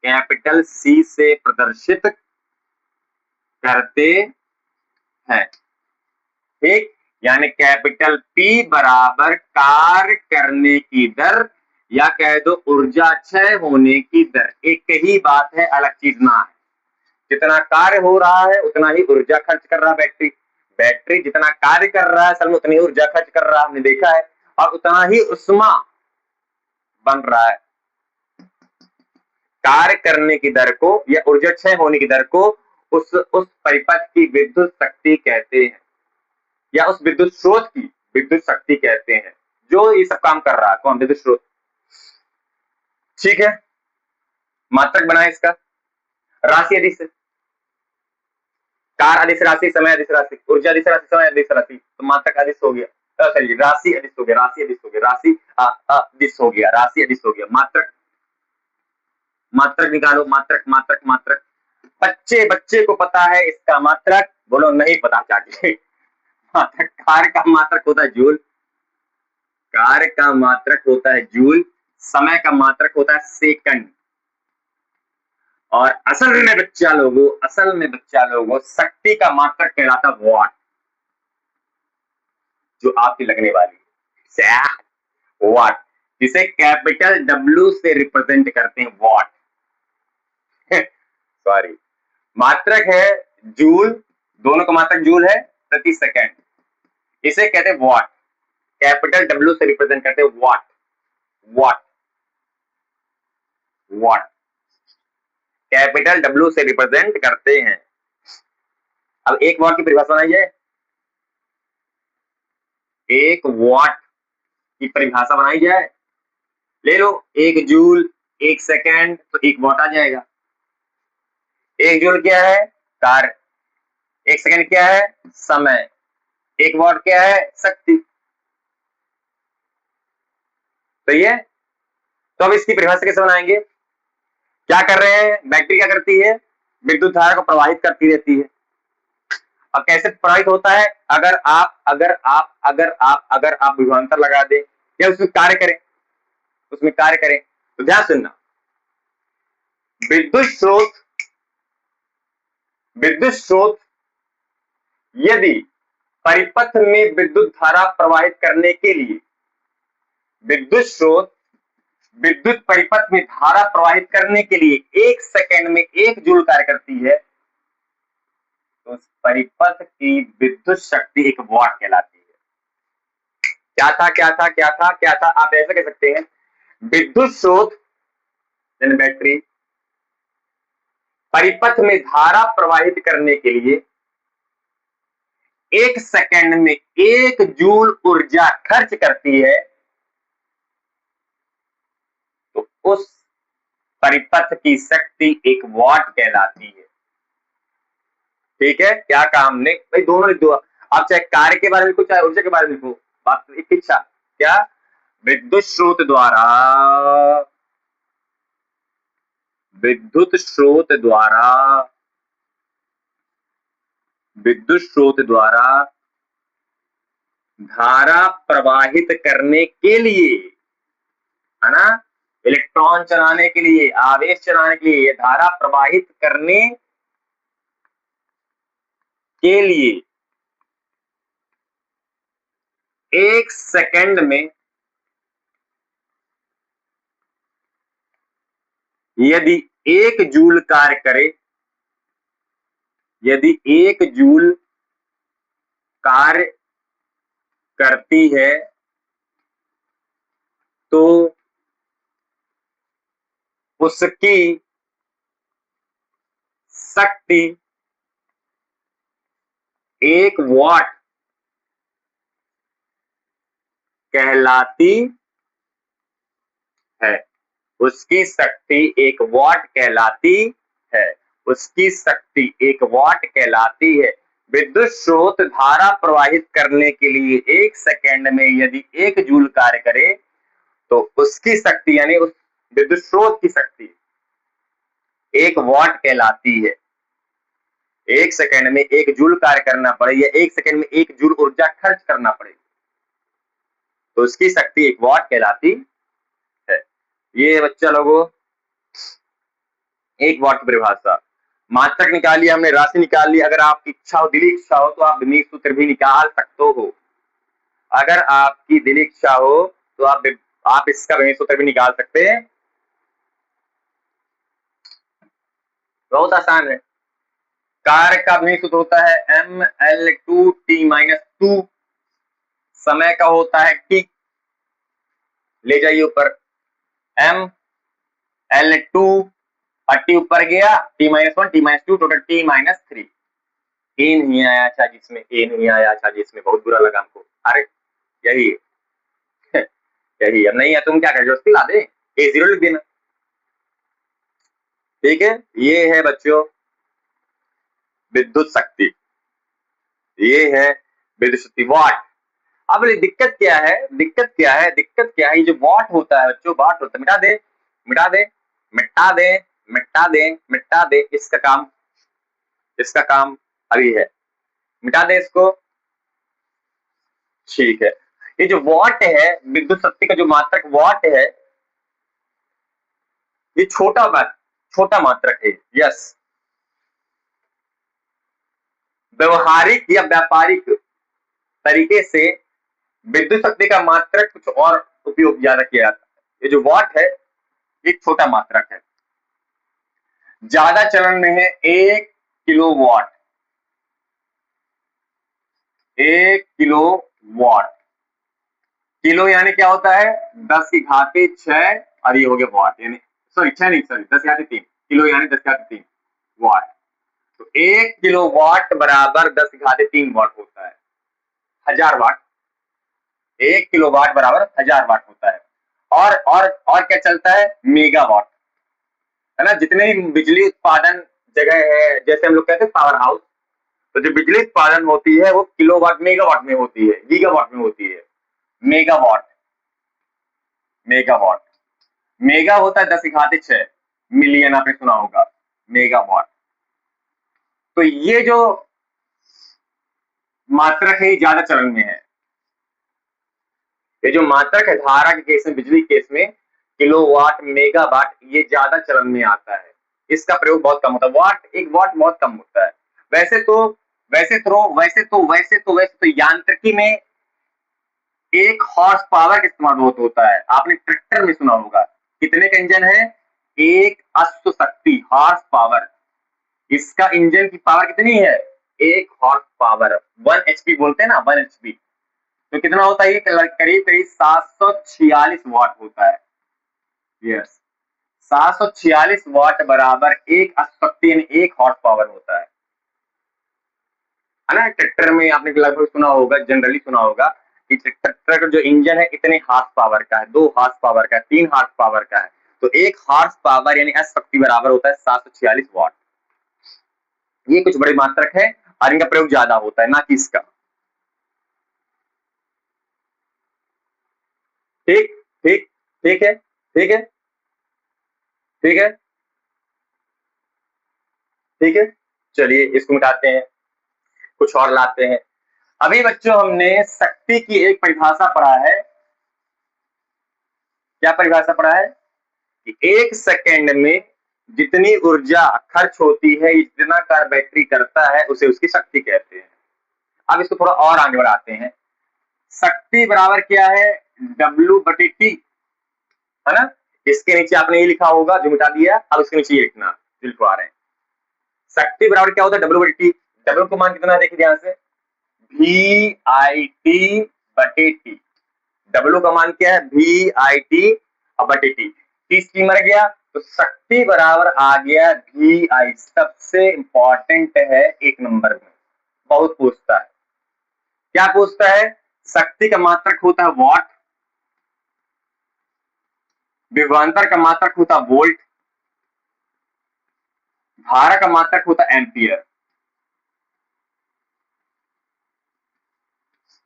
कैपिटल C से प्रदर्शित करते हैं। ठीक, यानी कैपिटल P बराबर कार्य करने की दर, या कह दो ऊर्जा क्षय होने की दर। एक ही बात है, अलग चीज ना है। जितना कार्य हो रहा है उतना ही ऊर्जा खर्च कर रहा है बैटरी। बैटरी जितना कार्य कर रहा है असल में उतनी ऊर्जा खर्च कर रहा है, हमने देखा है, और उतना ही उष्मा बन रहा है। कार्य करने की दर को या ऊर्जा क्षय होने की दर को उस परिपथ की विद्युत शक्ति कहते हैं, या उस विद्युत स्रोत की विद्युत शक्ति कहते हैं जो ये सब काम कर रहा है। कौन? विद्युत स्रोत। ठीक है, मात्रक बनाए इसका, राशि अधिस, कार अधिस राशि, समय अधिस राशि, ऊर्जा अधिस राशि, समय अधिस राशि, तो मात्रक अधिस हो गया। चलिए राशि अधिस हो गया, राशि अधिस हो गया, राशि अधिस हो गया, राशि अधिस हो गया। मात्रक, मात्रक निकालो, मात्रक मात्रक मात्रक। बच्चे को पता है इसका मात्रक, बोलो नहीं पता चाहिए। मात्रक, कार्य का मात्रक होता है जूल, कार्य का मात्रक होता है जूल, समय का मात्रक होता है सेकंड, और असल में बच्चा लोगों शक्ति का मात्रक कहलाता वॉट, जो आपकी लगने वाली है वॉट, जिसे कैपिटल W से रिप्रेजेंट करते हैं वॉट। सॉरी, मात्रक है जूल, दोनों का मात्रक जूल है प्रति सेकंड, इसे कहते हैं वॉट। कैपिटल W से रिप्रेजेंट करते हैं what, what, what, capital W से रिप्रेजेंट करते हैं। अब एक वॉट की परिभाषा बनाई जाए, एक वॉट की परिभाषा बनाई जाए, ले लो एक जूल, एक सेकंड, तो एक वॉट आ जाएगा। एक जूल क्या है? कार्य, एक सेकंड क्या है? समय, एक वॉट क्या है? शक्ति। सही है? तो अब इसकी परिभाषा कैसे बनाएंगे? क्या कर रहे हैं, बैटरी क्या करती है, विद्युत धारा को प्रवाहित करती रहती है। अब कैसे प्रवाहित होता है? अगर आप विभवांतर लगा दें या उसमें कार्य करें तो ध्यान सुनना, विद्युत स्रोत यदि परिपथ में विद्युत धारा प्रवाहित करने के लिए विद्युत परिपथ में धारा प्रवाहित करने के लिए 1 सेकंड में 1 जूल कार्य करती है, तो उस परिपथ की विद्युत शक्ति 1 वाट कहलाती है। क्या था? आप ऐसे कह सकते हैं, विद्युत स्रोत यानी बैटरी परिपथ में धारा प्रवाहित करने के लिए 1 सेकंड में 1 जूल ऊर्जा खर्च करती है, तो उस परिपथ की शक्ति 1 वाट कहलाती है। ठीक है, क्या कहा हमने भाई? दोनों लिख दो आप, चाहे कार्य के बारे में लिखो चाहे ऊर्जा के बारे में लिखो, बात एक इच्छा। क्या? विद्युत स्रोत द्वारा धारा प्रवाहित करने के लिए, है ना, इलेक्ट्रॉन चलाने के लिए, आवेश चलाने के लिए, धारा प्रवाहित करने के लिए 1 सेकंड में यदि 1 जूल कार्य करे, यदि 1 जूल कार्य करती है, तो उसकी शक्ति 1 वाट कहलाती है। उसकी शक्ति 1 वाट कहलाती है। उसकी शक्ति 1 वाट कहलाती है। विद्युत स्रोत धारा प्रवाहित करने के लिए 1 सेकंड में यदि 1 जूल कार्य करे, तो उसकी शक्ति यानी उस विद्युत स्रोत की शक्ति 1 वाट कहलाती है। 1 सेकंड में 1 जूल कार्य करना पड़े या 1 सेकंड में 1 जूल ऊर्जा खर्च करना पड़े, तो उसकी शक्ति 1 वाट कहलाती है। ये बच्चा लोगों 1 वाट की परिभाषा, मात्रक निकाल लिया हमने, राशि निकाल ली। अगर आपकी इच्छा हो, दिली इच्छा हो, तो आप विमीय सूत्र भी निकाल सकते हो। अगर आपकी दिली इच्छा हो तो आप इसका विमीय सूत्र भी निकाल सकते हैं। बहुत आसान है। कार्य का विमीय सूत्र होता है mL2t-2, समय का होता है t, ले जाइए ऊपर, mL2 टी ऊपर गया, t-1 t-2 टोटल t-3। ए नहीं आया अच्छा जिसमें, बहुत बुरा लगा हमको। अरे यही यही, अब नहीं है तुम क्या कर जबरदस्ती ला दे, A0 लिख देना। ठीक है, ये है बच्चों विद्युत शक्ति, ये है विद्युत शक्ति वाट। अब दिक्कत क्या है, ये जो वाट होता है बच्चों, वाट होता है, मिटा दे, इसका काम अभी है, मिटा दे इसको। ठीक है, ये जो वाट है, विद्युत शक्ति का जो मात्रक वाट है, ये छोटा मात्रक है। यस, व्यवहारिक या व्यापारिक तरीके से विद्युत शक्ति का मात्रक कुछ और उपयोग ज्यादा किया जाता है। ये जो वाट है, एक छोटा मात्रक है, ज्यादा चलन में है 1 किलोवाट। 1 किलोवाट, किलो यानी क्या होता है 10⁻6, और ये हो गया वाट, यानी सॉरी 10⁻3, किलो यानी 10⁻3 वाट। तो 1 किलोवाट बराबर 10⁻3 वाट होता है, 1000 वाट। 1 किलोवाट बराबर 1000 वाट होता है। और क्या चलता है, मेगावाट, है ना। जितने बिजली उत्पादन जगह है, जैसे हम लोग कहते हैं पावर हाउस, तो जो बिजली उत्पादन होती है वो किलोवाट मेगावाट में होती है, गीगावाट में होती है। मेगावाट मेगा होता है 10⁻6 मिलियन, आपने सुना होगा मेगावाट। तो ये जो मात्रक है ये ज्यादा चलन में है। ये जो मात्रक है धारा के केस में, बिजली केस में किलोवाट मेगावाट ये ज्यादा चलन में आता है। इसका प्रयोग बहुत कम होता है, वाट एक वाट बहुत कम होता है। वैसे तो यांत्रिकी में एक हॉर्स पावर का इस्तेमाल बहुत होता है। आपने ट्रैक्टर में सुना होगा कितने का इंजन है, एक अश्व शक्ति हॉर्स पावर। इसका इंजन की पावर कितनी है, एक हॉर्स पावर, 1 HP बोलते हैं ना, 1 HP। तो कितना होता है, करीब करीब 746 वाट होता है। यस, 746 वाट बराबर एक अश्व शक्ति यानी एक हॉर्स पावर होता है ना। ट्रैक्टर में आपने लगभग सुना होगा, जनरली सुना होगा कि ट्रैक्टर का जो इंजन है इतने हार्स पावर का है, 2 हार्स पावर का है, 3 हार्स पावर का है। तो एक हार्स पावर यानी अश्व शक्ति बराबर होता है 746 वाट। ये कुछ बड़े मात्रक है और इनका प्रयोग ज्यादा होता है ना कि इसका। ठीक ठीक ठीक है, ठीक है, ठीक है, ठीक है। चलिए इसको मिटाते हैं, कुछ और लाते हैं। अभी बच्चों हमने शक्ति की एक परिभाषा पढ़ा है। क्या परिभाषा पढ़ा है कि 1 सेकेंड में जितनी ऊर्जा खर्च होती है, जितना कार बैटरी करता है, उसे उसकी शक्ति कहते हैं। अब इसको थोड़ा और आगे बढ़ाते हैं। शक्ति बराबर क्या है, W/T, है ना। इसके नीचे आपने ये लिखा होगा जो मिटा दिया, अब इसके नीचे ये लिखना जो लिखवा रहे हैं। शक्ति बराबर क्या होता है, W/T। डब्ल्यू का मान कितना है देखिए ध्यान से, VIT/T। डब्ल्यू का मान क्या है, VIT/T। टी मर गया तो शक्ति बराबर आ गया VI। सबसे इंपॉर्टेंट है 1 नंबर में, बहुत पूछता है। क्या पूछता है, शक्ति का मात्रक होता है वॉट, विभवांतर का मात्रक होता है वोल्ट, धारा का मात्रक होता है एम्पियर।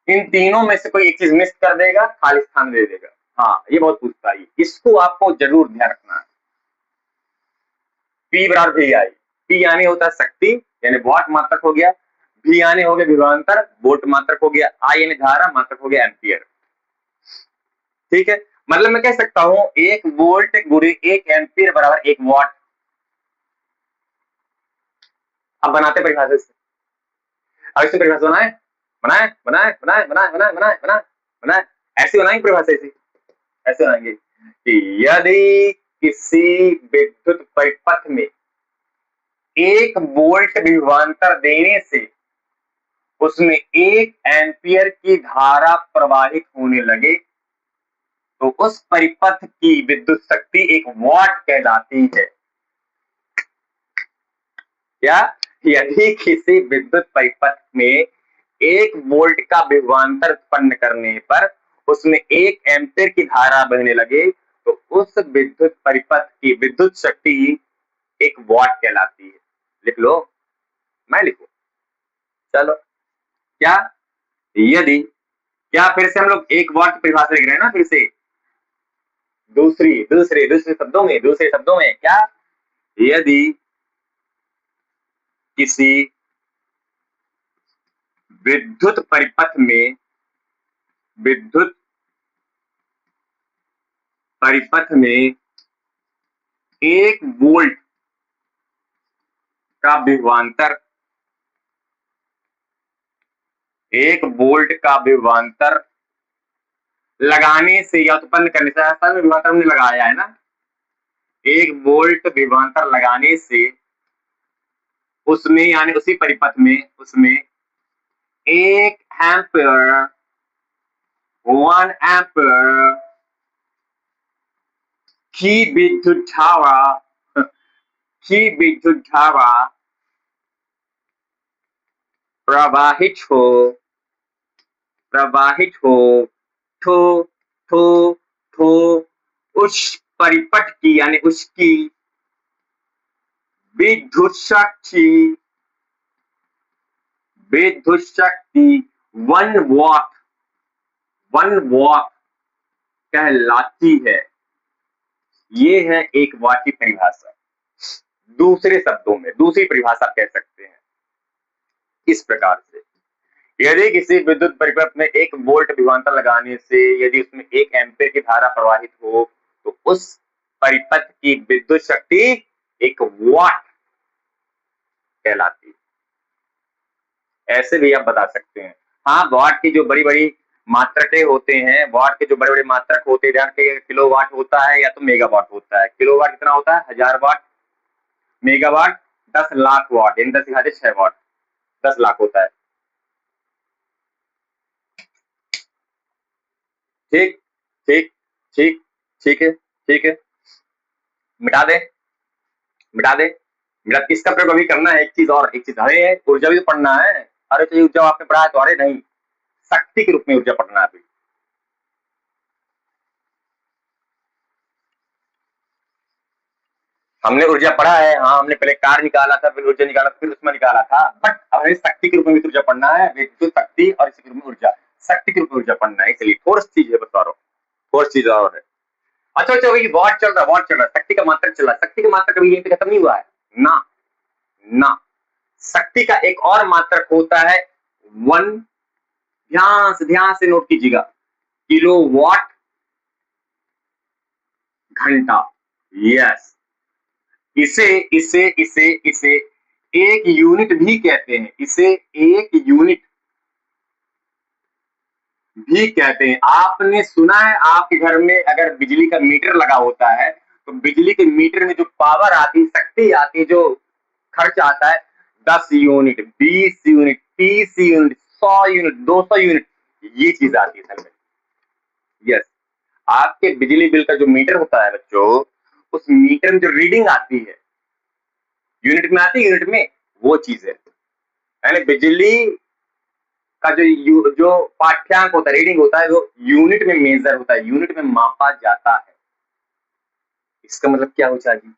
इन तीनों में से कोई एक चीज मिस कर देगा, खाली स्थान दे देगा। हाँ, ये बहुत पूछता है, इसको आपको जरूर ध्यान रखना है। P बराबर VI। P यानी होता है शक्ति यानी वॉट मात्रक हो गया, V यानी हो गया विभवांतर, वोल्ट मात्रक हो गया, I यानी धारा मात्रक हो गया एम्पियर। ठीक है, मतलब मैं कह सकता हूं 1 वोल्ट गुणे 1 एम्पियर बराबर 1 वॉट। अब बनाते परिभाषा से, अब इससे परिभाषा बनाए बनाए बनाए बनाए बनाए बनाए बनाए बनाए बनाए ऐसे बनाएंगे परिभाषा, ऐसे बनाएंगे कि यदि किसी विद्युत परिपथ में 1 वोल्ट विभवांतर देने से उसमें 1 एम्पियर की धारा प्रवाहित होने लगे तो उस परिपथ की विद्युत शक्ति 1 वॉट कहलाती है। क्या, यदि किसी विद्युत परिपथ में 1 वोल्ट का विभवांतर उत्पन्न करने पर उसमें 1 एम्पियर की धारा बहने लगे तो उस विद्युत परिपथ की विद्युत शक्ति 1 वॉट कहलाती है। लिख लो, मैं लिखू, चलो। क्या, यदि, क्या फिर से हम लोग 1 वॉट की परिभाषा लिख रहे हैं ना, फिर से दूसरे शब्दों में क्या, यदि किसी विद्युत परिपथ में 1 वोल्ट का विभवांतर 1 वोल्ट का विभवांतर लगाने से या उत्पन्न करने से, असल में विभवांतर हमने लगाया है ना, 1 वोल्ट विभवांतर लगाने से उसमें यानी उसी परिपथ में उसमें 1 एम्पियर 1 एम्पियर की विद्युत धारा प्रवाहित हो ठो ठो ठो उस परिपथ की यानी उसकी विद्युत शक्ति 1 वॉट कहलाती है। ये है 1 वाट की परिभाषा। दूसरे शब्दों में, दूसरी परिभाषा कह सकते हैं इस प्रकार से, यदि किसी विद्युत परिपथ में 1 वोल्ट विभवांतर लगाने से यदि उसमें 1 एम्पीयर की धारा प्रवाहित हो तो उस परिपथ की विद्युत शक्ति 1 वाट कहलाती है। ऐसे भी आप बता सकते हैं। हाँ, वाट की जो बड़ी बड़ी मात्रकें होते हैं, वाट के जो बड़े बड़े मात्रक होते हैं, किलो वाट होता है या तो मेगावाट होता है। किलो वाट कितना होता है? 1000 वाट। मेगावाट 10 लाख वाट, यानी 10 घाते 6 वाट, 10 लाख होता है। ठीक ठीक ठीक ठीक है, ठीक है, मिटा दे, मिटा दे। मेरा किसका प्रयोग अभी करना है? एक चीज और, एक चीज, अरे ऊर्जा भी तो पढ़ना है। अरे तो ऊर्जा आपने पढ़ा है तो, अरे नहीं, शक्ति के रूप में ऊर्जा पढ़ना है अभी। हमने ऊर्जा पढ़ा है, हाँ, हमने पहले कार्य निकाला था, फिर ऊर्जा निकाला, फिर उसमें निकाला था, बट हमें शक्ति के रूप में भी ऊर्जा पढ़ना है। विद्युत शक्ति और इसी के रूप में ऊर्जा, शक्ति के रूप में ऊर्जा पढ़ना है, इसलिए थोड़ी चीज है, बता रहा हूँ, थोड़ी चीज और है। अच्छा अच्छा, वही वाट चल रहा है, वाट चल रहा है, शक्ति का मात्रक चल रहा है। शक्ति का मात्रक कभी यहीं पे खत्म नहीं हुआ है ना, ना। शक्ति का एक और मात्रक होता है वन, ध्यान से नोट कीजिएगा, किलोवाट घंटा। यस, इसे इसे इसे इसे एक यूनिट भी कहते हैं, इसे एक यूनिट भी कहते हैं। आपने सुना है आपके घर में अगर बिजली का मीटर लगा होता है तो बिजली के मीटर में जो पावर आती, शक्ति आती, जो खर्च आता है, 10 unit, 20 unit, 30 unit, 100 unit, 200 unit, ये चीज आती है असल में। यस, आपके बिजली बिल का जो मीटर होता है बच्चों, उस मीटर में जो रीडिंग आती है, यूनिट में आती है, यूनिट में, वो चीज है। यानी बिजली का जो पाठ्यांक होता है, रीडिंग होता है, वो यूनिट में मेजर होता है, यूनिट में मापा जाता है। इसका मतलब क्या हो चाहिए?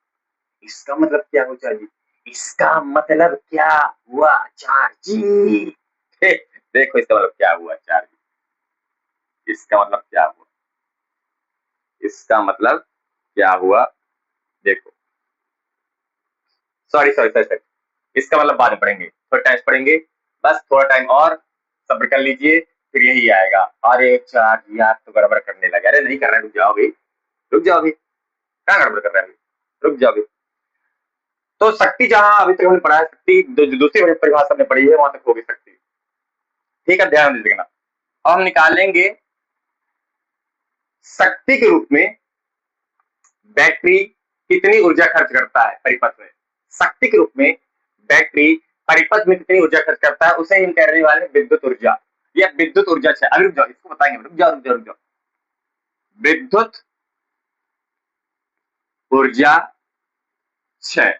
इसका मतलब क्या हो चाहिए? इसका मतलब क्या हुआ चार्जी? देखो इसका मतलब क्या हुआ चार्जी, इसका मतलब क्या हुआ, इसका मतलब क्या हुआ, देखो, सॉरी सॉरी सॉरी सॉरी, इसका मतलब बाद में पढ़ेंगे, थोड़ा टाइम पढ़ेंगे, बस थोड़ा टाइम और सब्र कर लीजिए, फिर यही आएगा। अरे चार्ज यार तो गड़बड़ करने लगे, अरे नहीं कर रहे, रुक जाओ भाई, रुक जाओ भाई, क्या गड़बड़ कर रहे हैं, रुक जाओ भाई। तो शक्ति जहां अभी तक हमने पढ़ा है, शक्ति दूसरी परिभाषा हमने पढ़ी है, वहां तक होगी शक्ति। ठीक है, ध्यान दीजिएगा। अब हम निकालेंगे शक्ति के रूप में बैटरी कितनी ऊर्जा खर्च करता है परिपथ में। शक्ति के रूप में बैटरी परिपथ में कितनी ऊर्जा खर्च करता है, उसे हम कहने वाले हैं विद्युत ऊर्जा या विद्युत ऊर्जा क्षय। अभी रुक जाओ, इसको बताएंगे, रुक जाओ रुक जाओ रुक जाओ। विद्युत ऊर्जा क्षय,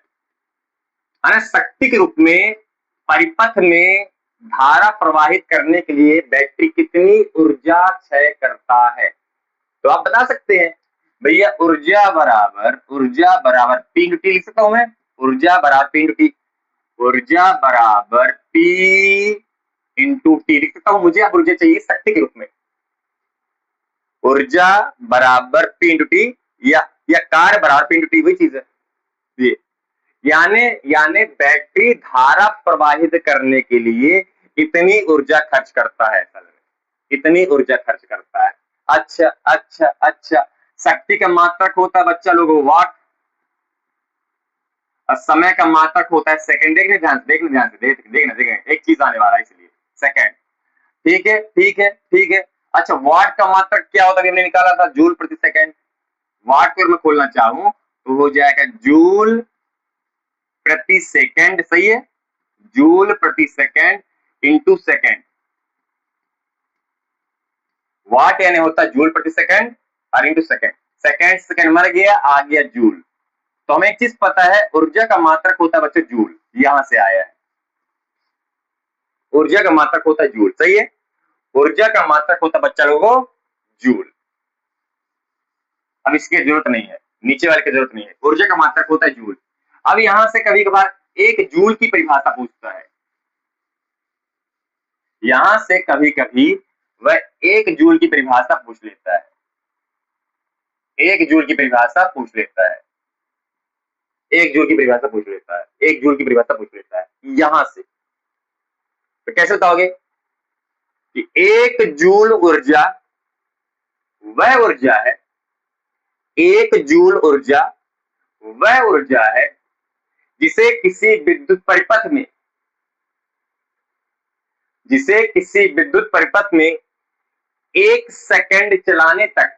शक्ति के रूप में परिपथ में धारा प्रवाहित करने के लिए बैटरी कितनी ऊर्जा क्षय करता है। तो आप बता सकते हैं भैया, ऊर्जा बराबर पी इंटू टी लिख सकता हूं मैं, ऊर्जा बराबर पी इंटू टी, ऊर्जा बराबर पी इंटू टी लिख सकता हूं। मुझे अब ऊर्जा चाहिए शक्ति के रूप में, ऊर्जा बराबर पी इंटू टी, या कार्य बराबर पी इंटू टी, वही चीज है ये। यानी यानी बैटरी धारा प्रवाहित करने के लिए इतनी ऊर्जा खर्च करता है, असल में इतनी ऊर्जा खर्च करता है। अच्छा अच्छा अच्छा, शक्ति का मात्रक होता है बच्चा लोगों वाट, और समय का मात्रक होता है सेकंड। देखने ध्यान से, देखने ध्यान से, देखना देखना, एक चीज आने वाला है इसलिए सेकंड। ठीक है ठीक है ठीक है। अच्छा, वाट का मात्रक क्या होता है, हमने निकाला था जूल प्रति सेकंड। वाट को मैं खोलना चाहूं तो हो जाएगा जूल प्रति सेकंड, सही है, जूल प्रति सेकंड इंटू सेकंड। वाट यानी होता है जूल प्रति सेकंड और इंटू सेकंड, सेकंड सेकंड मर गया, आ गया जूल। तो हमें एक चीज पता है, ऊर्जा का मात्रक होता है बच्चों जूल, यहां से आया है, ऊर्जा का मात्रक होता है जूल, सही है, ऊर्जा का मात्रक होता है बच्चा लोगों जूल। अब इसकी जरूरत नहीं है, नीचे वाले की जरूरत नहीं है, ऊर्जा का मात्रक होता है जूल। अब यहां से कभी कभार एक जूल की परिभाषा पूछता है, यहां से कभी कभी वह एक जूल की परिभाषा पूछ लेता है। एक जूल की परिभाषा पूछ लेता है, एक जूल की परिभाषा पूछ लेता है, एक जूल की परिभाषा पूछ लेता है यहां से। तो कैसे बताओगे कि एक जूल ऊर्जा वह ऊर्जा है, एक जूल ऊर्जा वह ऊर्जा है जिसे किसी विद्युत परिपथ में, जिसे किसी विद्युत परिपथ में 1 सेकंड चलाने तक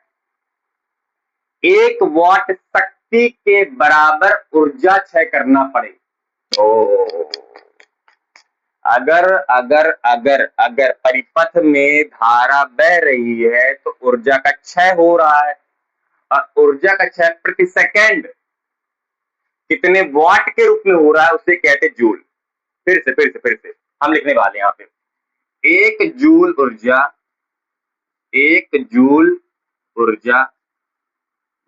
1 वाट शक्ति के बराबर ऊर्जा क्षय करना पड़े। ओ, अगर अगर अगर अगर परिपथ में धारा बह रही है तो ऊर्जा का क्षय हो रहा है, और ऊर्जा का क्षय प्रति सेकंड कितने वाट के रूप में हो रहा है उसे कहते जूल। फिर से हम लिखने वाले हैं यहाँ पे, एक जूल ऊर्जा, एक जूल ऊर्जा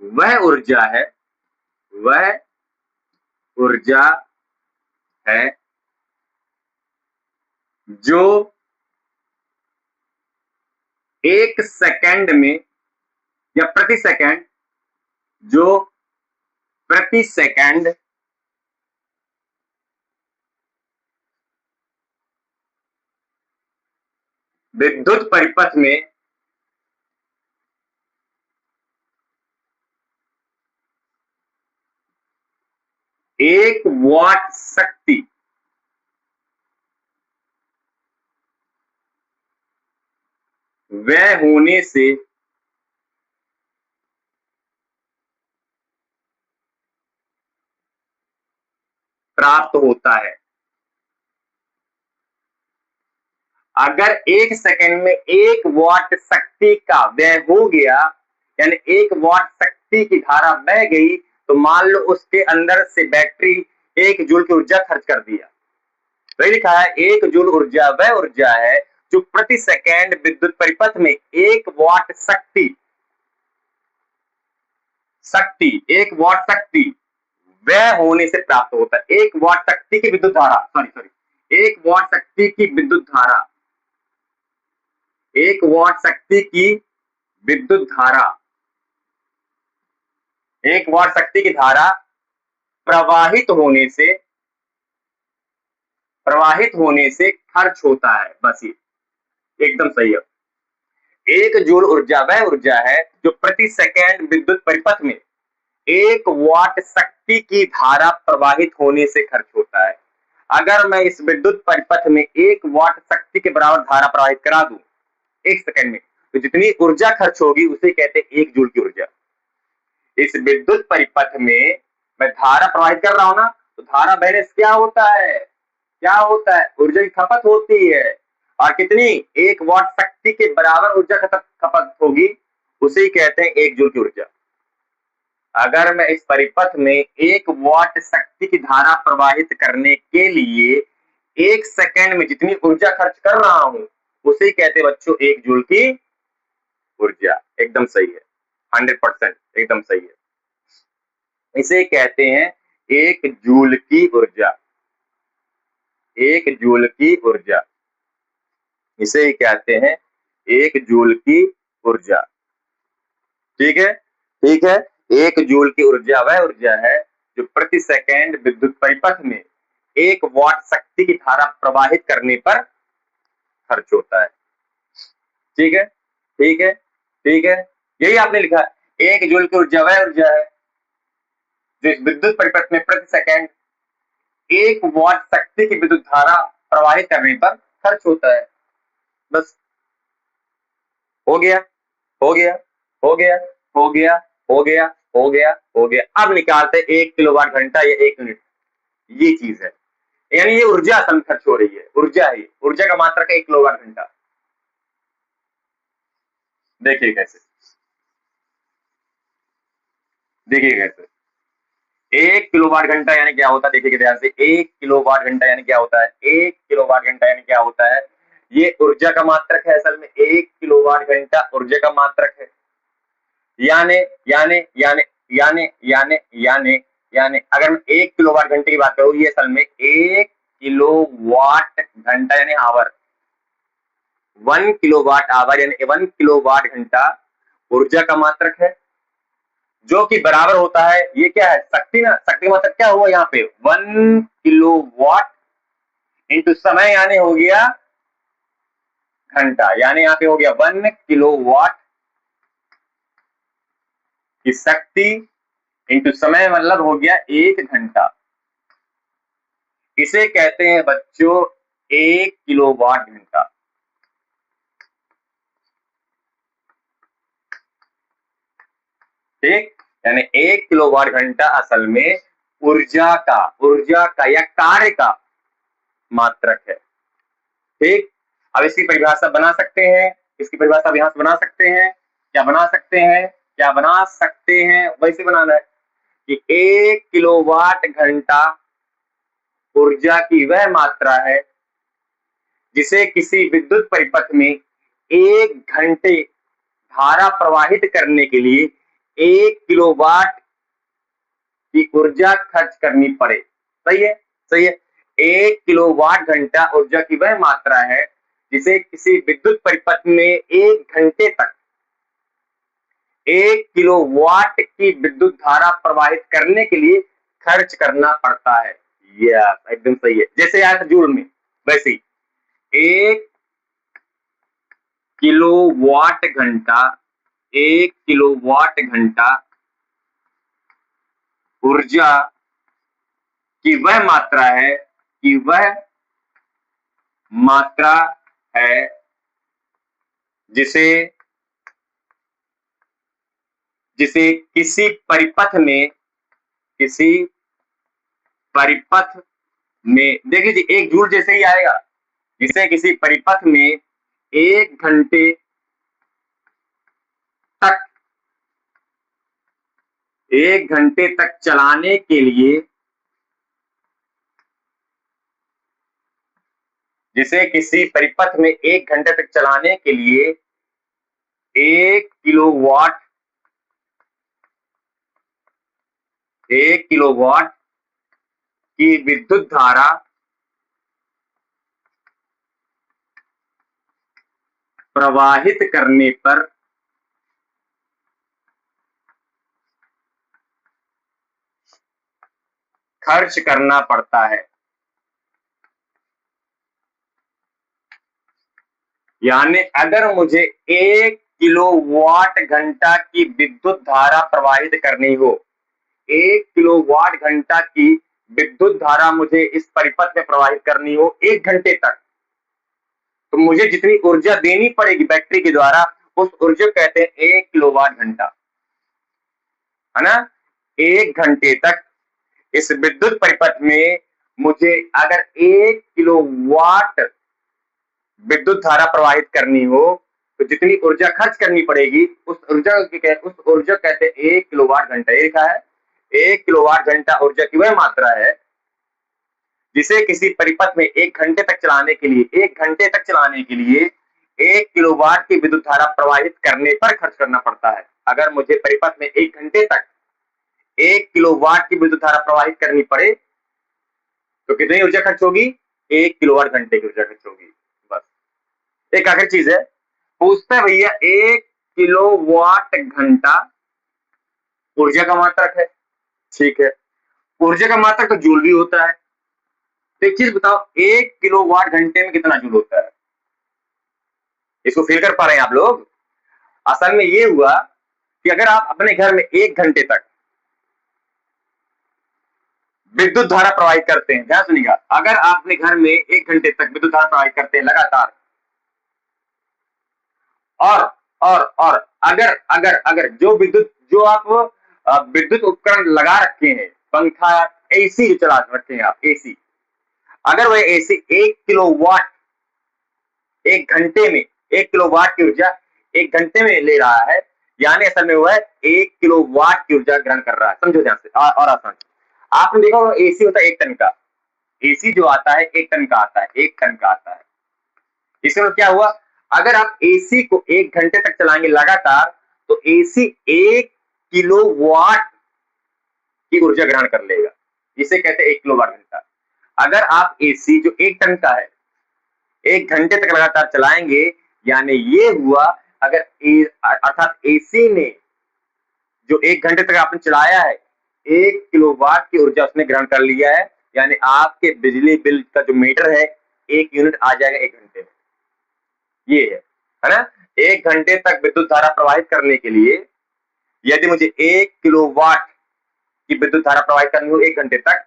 वह ऊर्जा है, वह ऊर्जा है जो 1 सेकंड में या प्रति सेकंड, जो प्रति सेकंड विद्युत परिपथ में 1 वाट शक्ति व्यय होने से प्राप्त होता है। अगर 1 सेकंड में 1 वाट शक्ति का व्यय हो गया, यानी 1 वाट शक्ति की धारा बह गई, तो मान लो उसके अंदर से बैटरी 1 जूल की ऊर्जा खर्च कर दिया। वही लिखा है, 1 जूल ऊर्जा वह ऊर्जा है जो प्रति सेकंड विद्युत परिपथ में 1 वाट शक्ति, 1 वाट शक्ति व्यय होने से प्राप्त होता है। 1 वाट शक्ति की विद्युत धारा, सॉरी 1 वाट शक्ति की विद्युत धारा, 1 वाट शक्ति की विद्युत धारा, 1 वाट शक्ति की धारा प्रवाहित होने से खर्च होता है। बस ये एकदम सही है। 1 जूल ऊर्जा वह ऊर्जा है जो प्रति सेकंड विद्युत परिपथ में 1 वाट शक्ति की धारा प्रवाहित होने से खर्च होता है। अगर मैं इस विद्युत परिपथ में 1 वाट शक्ति के बराबर धारा प्रवाहित करा दूं 1 सेकंड में, तो जितनी ऊर्जा खर्च होगी उसे कहते हैं 1 जूल की ऊर्जा। इस विद्युत परिपथ में मैं धारा प्रवाहित कर रहा हूं ना, तो धारा बहने से क्या होता है, क्या होता है, ऊर्जा की खपत होती है। और कितनी, 1 वाट शक्ति के बराबर ऊर्जा खपत होगी, उसे कहते हैं 1 जूल की ऊर्जा। अगर मैं इस परिपथ में 1 वाट शक्ति की धारा प्रवाहित करने के लिए 1 सेकंड में जितनी ऊर्जा खर्च कर रहा हूं उसे कहते हैं बच्चों 1 जूल की ऊर्जा। एकदम सही है, 100% एकदम सही है। इसे कहते हैं 1 जूल की ऊर्जा, 1 जूल की ऊर्जा, इसे कहते हैं 1 जूल की ऊर्जा। ठीक है, ठीक है। 1 जूल की ऊर्जा वह ऊर्जा है जो प्रति सेकंड विद्युत परिपथ में 1 वाट शक्ति की धारा प्रवाहित करने पर खर्च होता है। ठीक है, ठीक है, ठीक है, यही आपने लिखा है। 1 जूल की ऊर्जा वह ऊर्जा है जो इस विद्युत परिपथ में प्रति सेकंड 1 वाट शक्ति की विद्युत धारा प्रवाहित करने पर खर्च होता है। बस हो गया, हो गया, हो गया, हो गया, हो गया, हो गया, हो गया। अब निकालते 1 किलोवाट घंटा या 1 यूनिट, ये चीज है, यानी ये ऊर्जा खर्च हो रही है, ऊर्जा है, ऊर्जा का मात्रक 1 किलोवाट घंटा। देखिए कैसे, देखिए कैसे 1 किलोवाट घंटा यानी क्या होता है, देखिए ध्यान से, 1 किलोवाट घंटा यानी क्या होता है, 1 किलोवाट घंटा यानी क्या होता है, ये ऊर्जा का मात्रक है। असल में 1 किलोवाट घंटा ऊर्जा का मात्रक है। यानी यानी यानी यानी यानी यानी यानी अगर मैं 1 किलोवाट घंटे की बात करूं, ये असल में 1 किलोवाट घंटा यानी आवर, 1 किलोवाट आवर यानी 1 किलोवाट घंटा ऊर्जा का मात्रक है। जो कि बराबर होता है, ये क्या है, शक्ति ना, शक्ति का मतलब क्या हुआ यहाँ पे 1 किलोवाट इंटू समय, यानी हो गया घंटा, यानी यहाँ पे हो गया 1 किलोवाट की शक्ति इंटू समय, मतलब हो गया 1 घंटा। इसे कहते हैं बच्चों 1 किलोवाट घंटा। ठीक, यानी 1 किलोवाट घंटा असल में ऊर्जा का या कार्य का मात्रक है। ठीक, अब इसकी परिभाषा बना सकते हैं, इसकी परिभाषा यहां से बना सकते हैं, क्या बना सकते हैं, क्या बना सकते हैं, वैसे बनाना है कि 1 किलोवाट घंटा ऊर्जा की वह मात्रा है जिसे किसी विद्युत परिपथ में 1 घंटे धारा प्रवाहित करने के लिए 1 किलोवाट की ऊर्जा खर्च करनी पड़े। सही है, सही है। 1 किलोवाट घंटा ऊर्जा की वह मात्रा है जिसे किसी विद्युत परिपथ में 1 घंटे तक 1 किलोवाट की विद्युत धारा प्रवाहित करने के लिए खर्च करना पड़ता है। यह एकदम सही है, जैसे आया था जूल में, वैसे ही 1 किलोवाट घंटा 1 किलोवाट घंटा ऊर्जा की वह मात्रा है, कि वह मात्रा है जिसे किसी परिपथ में देख लीजिए 1 जूल जैसे ही आएगा, जिसे किसी परिपथ में 1 घंटे तक 1 घंटे तक चलाने के लिए, जिसे किसी परिपथ में 1 घंटे तक चलाने के लिए 1 किलोवाट की विद्युत धारा प्रवाहित करने पर खर्च करना पड़ता है। यानी अगर मुझे 1 किलोवाट घंटा की विद्युत धारा प्रवाहित करनी हो, 1 किलोवाट घंटा की विद्युत धारा मुझे इस परिपथ में प्रवाहित करनी हो 1 घंटे तक, तो मुझे जितनी ऊर्जा देनी पड़ेगी बैटरी के द्वारा, उस ऊर्जा कहते हैं 1 किलोवाट घंटा, है ना। 1 घंटे तक इस विद्युत परिपथ में मुझे अगर 1 किलोवाट विद्युत धारा प्रवाहित करनी हो, तो जितनी ऊर्जा खर्च करनी पड़ेगी उस ऊर्जा कहते हैं 1 किलोवाट घंटा। ये लिखा है 1 किलोवाट घंटा ऊर्जा की वह मात्रा है जिसे किसी परिपथ में 1 घंटे तक चलाने के लिए 1 किलोवाट की विद्युत धारा प्रवाहित करने पर खर्च करना पड़ता है। अगर मुझे परिपथ में 1 घंटे तक 1 किलोवाट की विद्युत धारा प्रवाहित करनी पड़े तो कितनी ऊर्जा खर्च होगी, 1 किलोवाट घंटे की ऊर्जा खर्च होगी। बस एक आखिरी चीज है, पूछता है भैया 1 किलोवाट घंटा ऊर्जा का मात्रक है, ठीक है। ऊर्जा का मात्रक तो जूल भी होता है, तो एक चीज बताओ 1 किलोवाट घंटे में कितना जूल होता है, इसको फील कर पा रहे हैं आप लोग। असल में ये हुआ कि अगर आप अपने घर में 1 घंटे तक विद्युत धारा प्रवाहित करते हैं, ध्यान सुनिएगा, अगर आप अपने घर में 1 घंटे तक विद्युत धारा प्रवाहित करते हैं लगातार, और अगर अगर अगर जो आप विद्युत उपकरण लगा रखे हैं, पंखा, एसी जो चला रखे हैं आप, एसी, अगर वह एसी 1 किलोवाट 1 घंटे में 1 किलोवाट की ऊर्जा 1 घंटे में ले रहा है, यानी असल में वह 1 किलोवाट की ऊर्जा ग्रहण कर रहा है। समझो ध्यान से और आसान, आपने देखा होगा एसी होता है 1 टन का, एसी जो आता है 1 टन का आता है, 1 टन का आता है। इसमें क्या हुआ, अगर आप एसी को 1 घंटे तक चलाएंगे लगातार, तो एसी 1 किलोवाट की ऊर्जा ग्रहण कर लेगा, इसे कहते हैं 1 किलोवाट घंटा। अगर आप एसी जो 1 टन का है 1 घंटे तक लगातार चलाएंगे, यानी ये हुआ, अगर अर्थात एसी ने जो 1 घंटे तक आपने चलाया है, 1 किलोवाट की ऊर्जा उसने ग्रहण कर लिया है, यानी आपके बिजली बिल का जो मीटर है 1 यूनिट आ जाएगा 1 घंटे में। ये है ना? 1 घंटे तक विद्युत धारा प्रवाहित करने के लिए यदि मुझे 1 किलोवाट की विद्युत धारा प्रवाहित करनी हो 1 घंटे तक,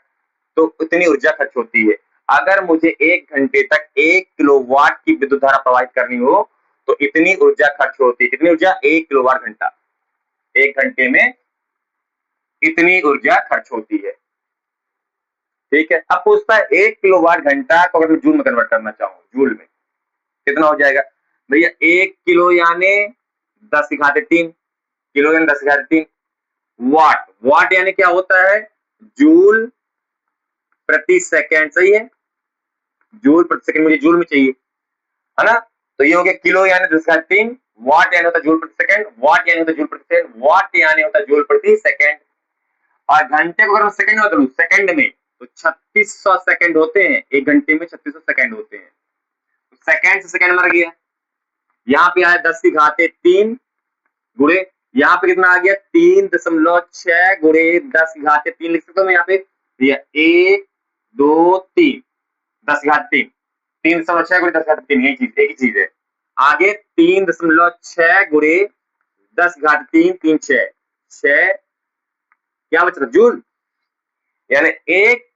तो उतनी ऊर्जा खर्च होती है। अगर मुझे 1 घंटे तक 1 किलोवाट की विद्युत धारा प्रवाहित करनी हो, तो इतनी ऊर्जा खर्च होती है। कितनी ऊर्जा? 1 किलोवाट घंटा। 1 घंटे में इतनी ऊर्जा खर्च होती है। ठीक है। अब पूछता है 1 किलोवाट घंटा को अगर मैं जूल में कन्वर्ट करना चाहूँ, जूल में कितना हो जाएगा? भैया 1 किलो यानी 10⁻3, किलो यानी 10⁻3। वाट, वाट यानी क्या होता है? जूल प्रति सेकेंड, सही है? जूल प्रति सेकंड मुझे जूल में चाहिए, है ना? तो ये हो गया किलो यानी 10⁻3, वाट यानी होता है जूल प्रति सेकंड, वाट यानी होता है जूल प्रति सेकंड, वाट यानी होता है जूल प्रति सेकंड। और घंटे को अगर मैं सेकंड में बदलूं, सेकंड में, तो 3600 सेकंड होते हैं। 1 घंटे में 3600 सेकंड होते हैं। तो सेकंड से सेकंड मर गया। यहाँ पे आया 10⁻3 गुणे, यहाँ पे कितना आ गया? 3.6 गुणे 10⁻3 लिख सकता हूँ मैं यहाँ पे। 1 2 3 10⁻3, 3.6 गुणे 10⁻3, यही चीज, एक ही चीज है। आगे 3.6 गुणे 10⁻3, 3 6 6, क्या बच रहा? जूल। यानी 1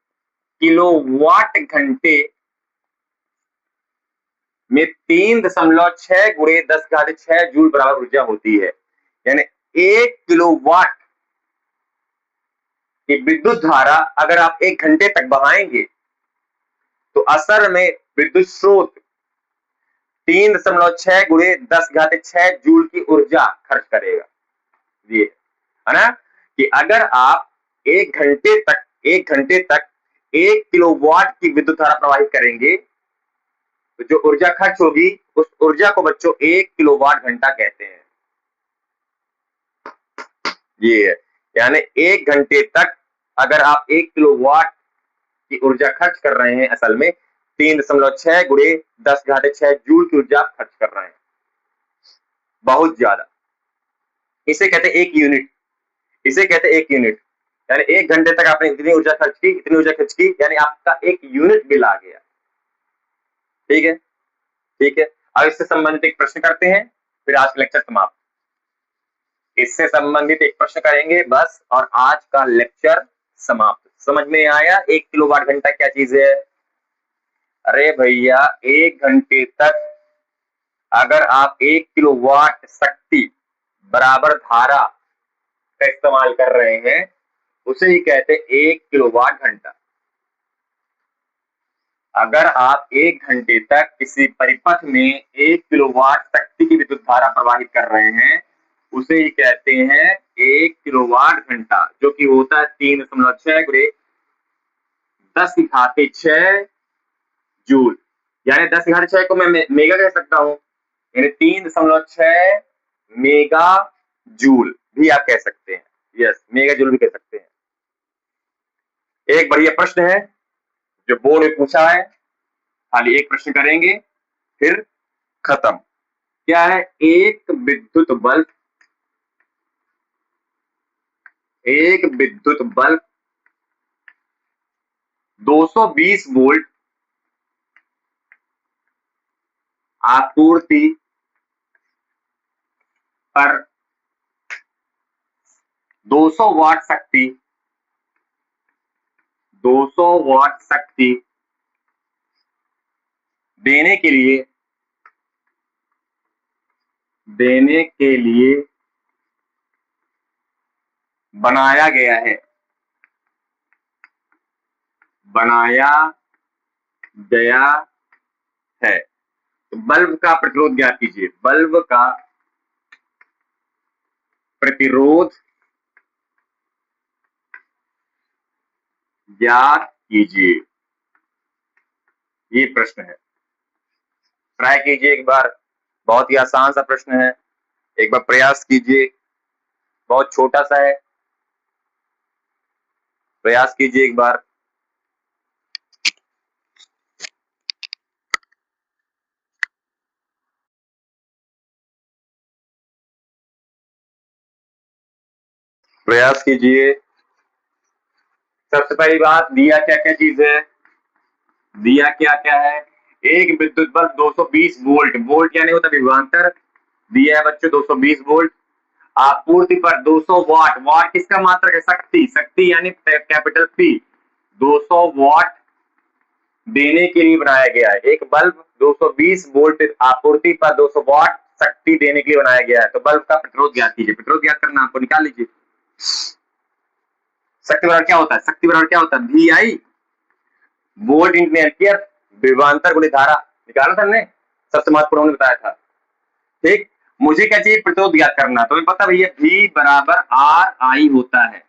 किलोवाट घंटे में 3.6 गुणे 10⁻6 जूल बराबर ऊर्जा होती है। यानी 1 किलोवाट की विद्युत धारा अगर आप 1 घंटे तक बहाएंगे, तो असल में विद्युत स्रोत 3.6 गुणे 10⁻6 जूल की ऊर्जा खर्च करेगा। ये है ना, कि अगर आप 1 घंटे तक 1 किलोवाट की विद्युत धारा प्रवाहित करेंगे, तो जो ऊर्जा खर्च होगी उस ऊर्जा को बच्चों 1 किलोवाट घंटा कहते हैं। ये है, यानी 1 घंटे तक अगर आप 1 किलोवाट की ऊर्जा खर्च कर रहे हैं, असल में 3.6 गुणे 10⁻6 जूल की ऊर्जा खर्च कर रहे हैं। बहुत ज्यादा। इसे कहते हैं 1 यूनिट। इसे कहते हैं 1 यूनिट। यानी 1 घंटे तक आपने इतनी ऊर्जा खर्च की, इतनी ऊर्जा खर्च की, यानी आपका 1 यूनिट बिल आ गया। ठीक है, ठीक है। अब इससे संबंधित एक प्रश्न करते हैं, फिर आज का लेक्चर समाप्त। इससे संबंधित एक प्रश्न करेंगे बस, और आज का लेक्चर समाप्त। समझ में आया 1 किलोवाट घंटा क्या चीज है? अरे भैया 1 घंटे तक अगर आप 1 किलोवाट शक्ति बराबर धारा का इस्तेमाल कर रहे हैं, उसे ही कहते हैं 1 किलोवाट घंटा। अगर आप 1 घंटे तक किसी परिपथ में 1 किलोवाट शक्ति की विद्युत धारा प्रवाहित कर रहे हैं, उसे ही कहते हैं 1 किलोवाट घंटा, जो कि होता है 3.6 गुणे 10⁻6 जूल। यानी 10⁻6 को मैं मेगा कह सकता हूं, यानी 3.6 मेगा जूल भी आप कह सकते हैं। यस, मेगा जूल भी कह सकते हैं। एक बढ़िया प्रश्न है जो बोर्ड में पूछा है, खाली एक प्रश्न करेंगे फिर खत्म। क्या है? एक विद्युत बल्ब 220 वोल्ट आपूर्ति पर 200 वाट शक्ति 200 वाट शक्ति देने के लिए बनाया गया है। तो बल्ब का प्रतिरोध ज्ञात कीजिए। बल्ब का प्रतिरोध ज्ञात कीजिए, ये प्रश्न है। ट्राई कीजिए एक बार, बहुत ही आसान सा प्रश्न है, एक बार प्रयास कीजिए। बहुत छोटा सा है, प्रयास कीजिए एक बार। प्रयास कीजिए। सबसे पहली बात, दिया क्या क्या चीज है, दिया क्या क्या है। एक विद्युत बल्ब 220 वोल्ट, वोल्ट यानी होता है विभवांतर, दिया है बच्चों 220 वोल्ट। आपूर्ति पर 200 वाट, वाट किसका मात्रक है, शक्ति, शक्ति यानी कैपिटल पी, 200 वाट देने के लिए बनाया गया है। एक बल्ब 220 वोल्ट आपूर्ति पर 200 वाट शक्ति देने के लिए बनाया गया है। तो बल्ब का प्रतिरोध ज्ञात कीजिए, प्रतिरोध ज्ञात करना आपको, निकाल लीजिए। शक्ति बराबर क्या होता है, शक्ति बराबर क्या होता है, V I volt into ampere विभवांतर गुणित धारा, निकाला था हमने, सबसे महत्वपूर्ण बताया था। ठीक, मुझे क्या चाहिए, प्रतिरोध ज्ञात करना। तो पता भैया V बराबर आर आई होता है,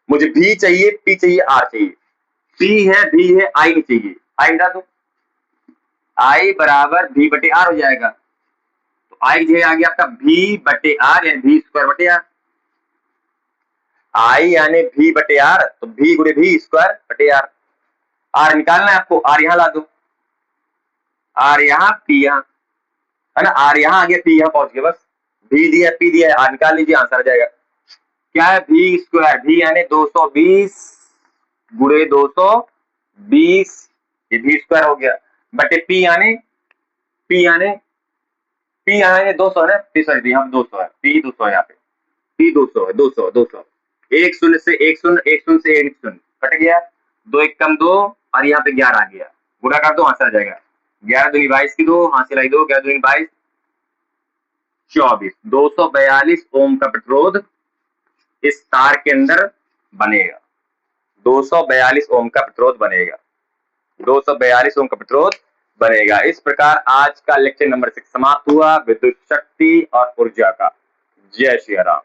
मुझे V चाहिए, P चाहिए, R चाहिए। P है, V है, I नहीं चाहिए, I हटा दो, I बराबर V बटे R हो जाएगा। तो I जो आ गया आपका V बटे R यानी V स्क्वायर बटे R, I यानी V बटे R, तो V गुणे V स्क्वायर बटे R। R निकालना है आपको, R यहाँ ला दो, R यहाँ, P यहाँ, है ना, R यहाँ आ गया, P यहाँ पहुंच गया, बस V दिया, P दिया है, R निकाल लीजिए, आंसर आ जाएगा। क्या है, V स्क्वायर, V यानी 220 गुणे 220, ये V स्क्वायर हो गया, बटे P यानी, P यानी 200 है, सॉरी यहाँ 200 है, P 200 है, यहाँ पे P 200 है, 200 200, एक शून्य से एक शून्य, एक शून्य से एक शून्य कट गया, 2 एक कम 2, और यहाँ पे 11 आ गया, गुणा कर दो, आंसर आ जाएगा। 11 दूनी 22 की 2, हाथ से लाई 2, 11 दूनी 22, 24, 242 ओम का प्रतिरोध इस तार के अंदर बनेगा, 242 ओम का प्रतिरोध बनेगा, 242 ओम का प्रतिरोध बनेगा। इस प्रकार आज का लेक्चर नंबर 6 समाप्त हुआ, विद्युत शक्ति और ऊर्जा का। जय श्री राम।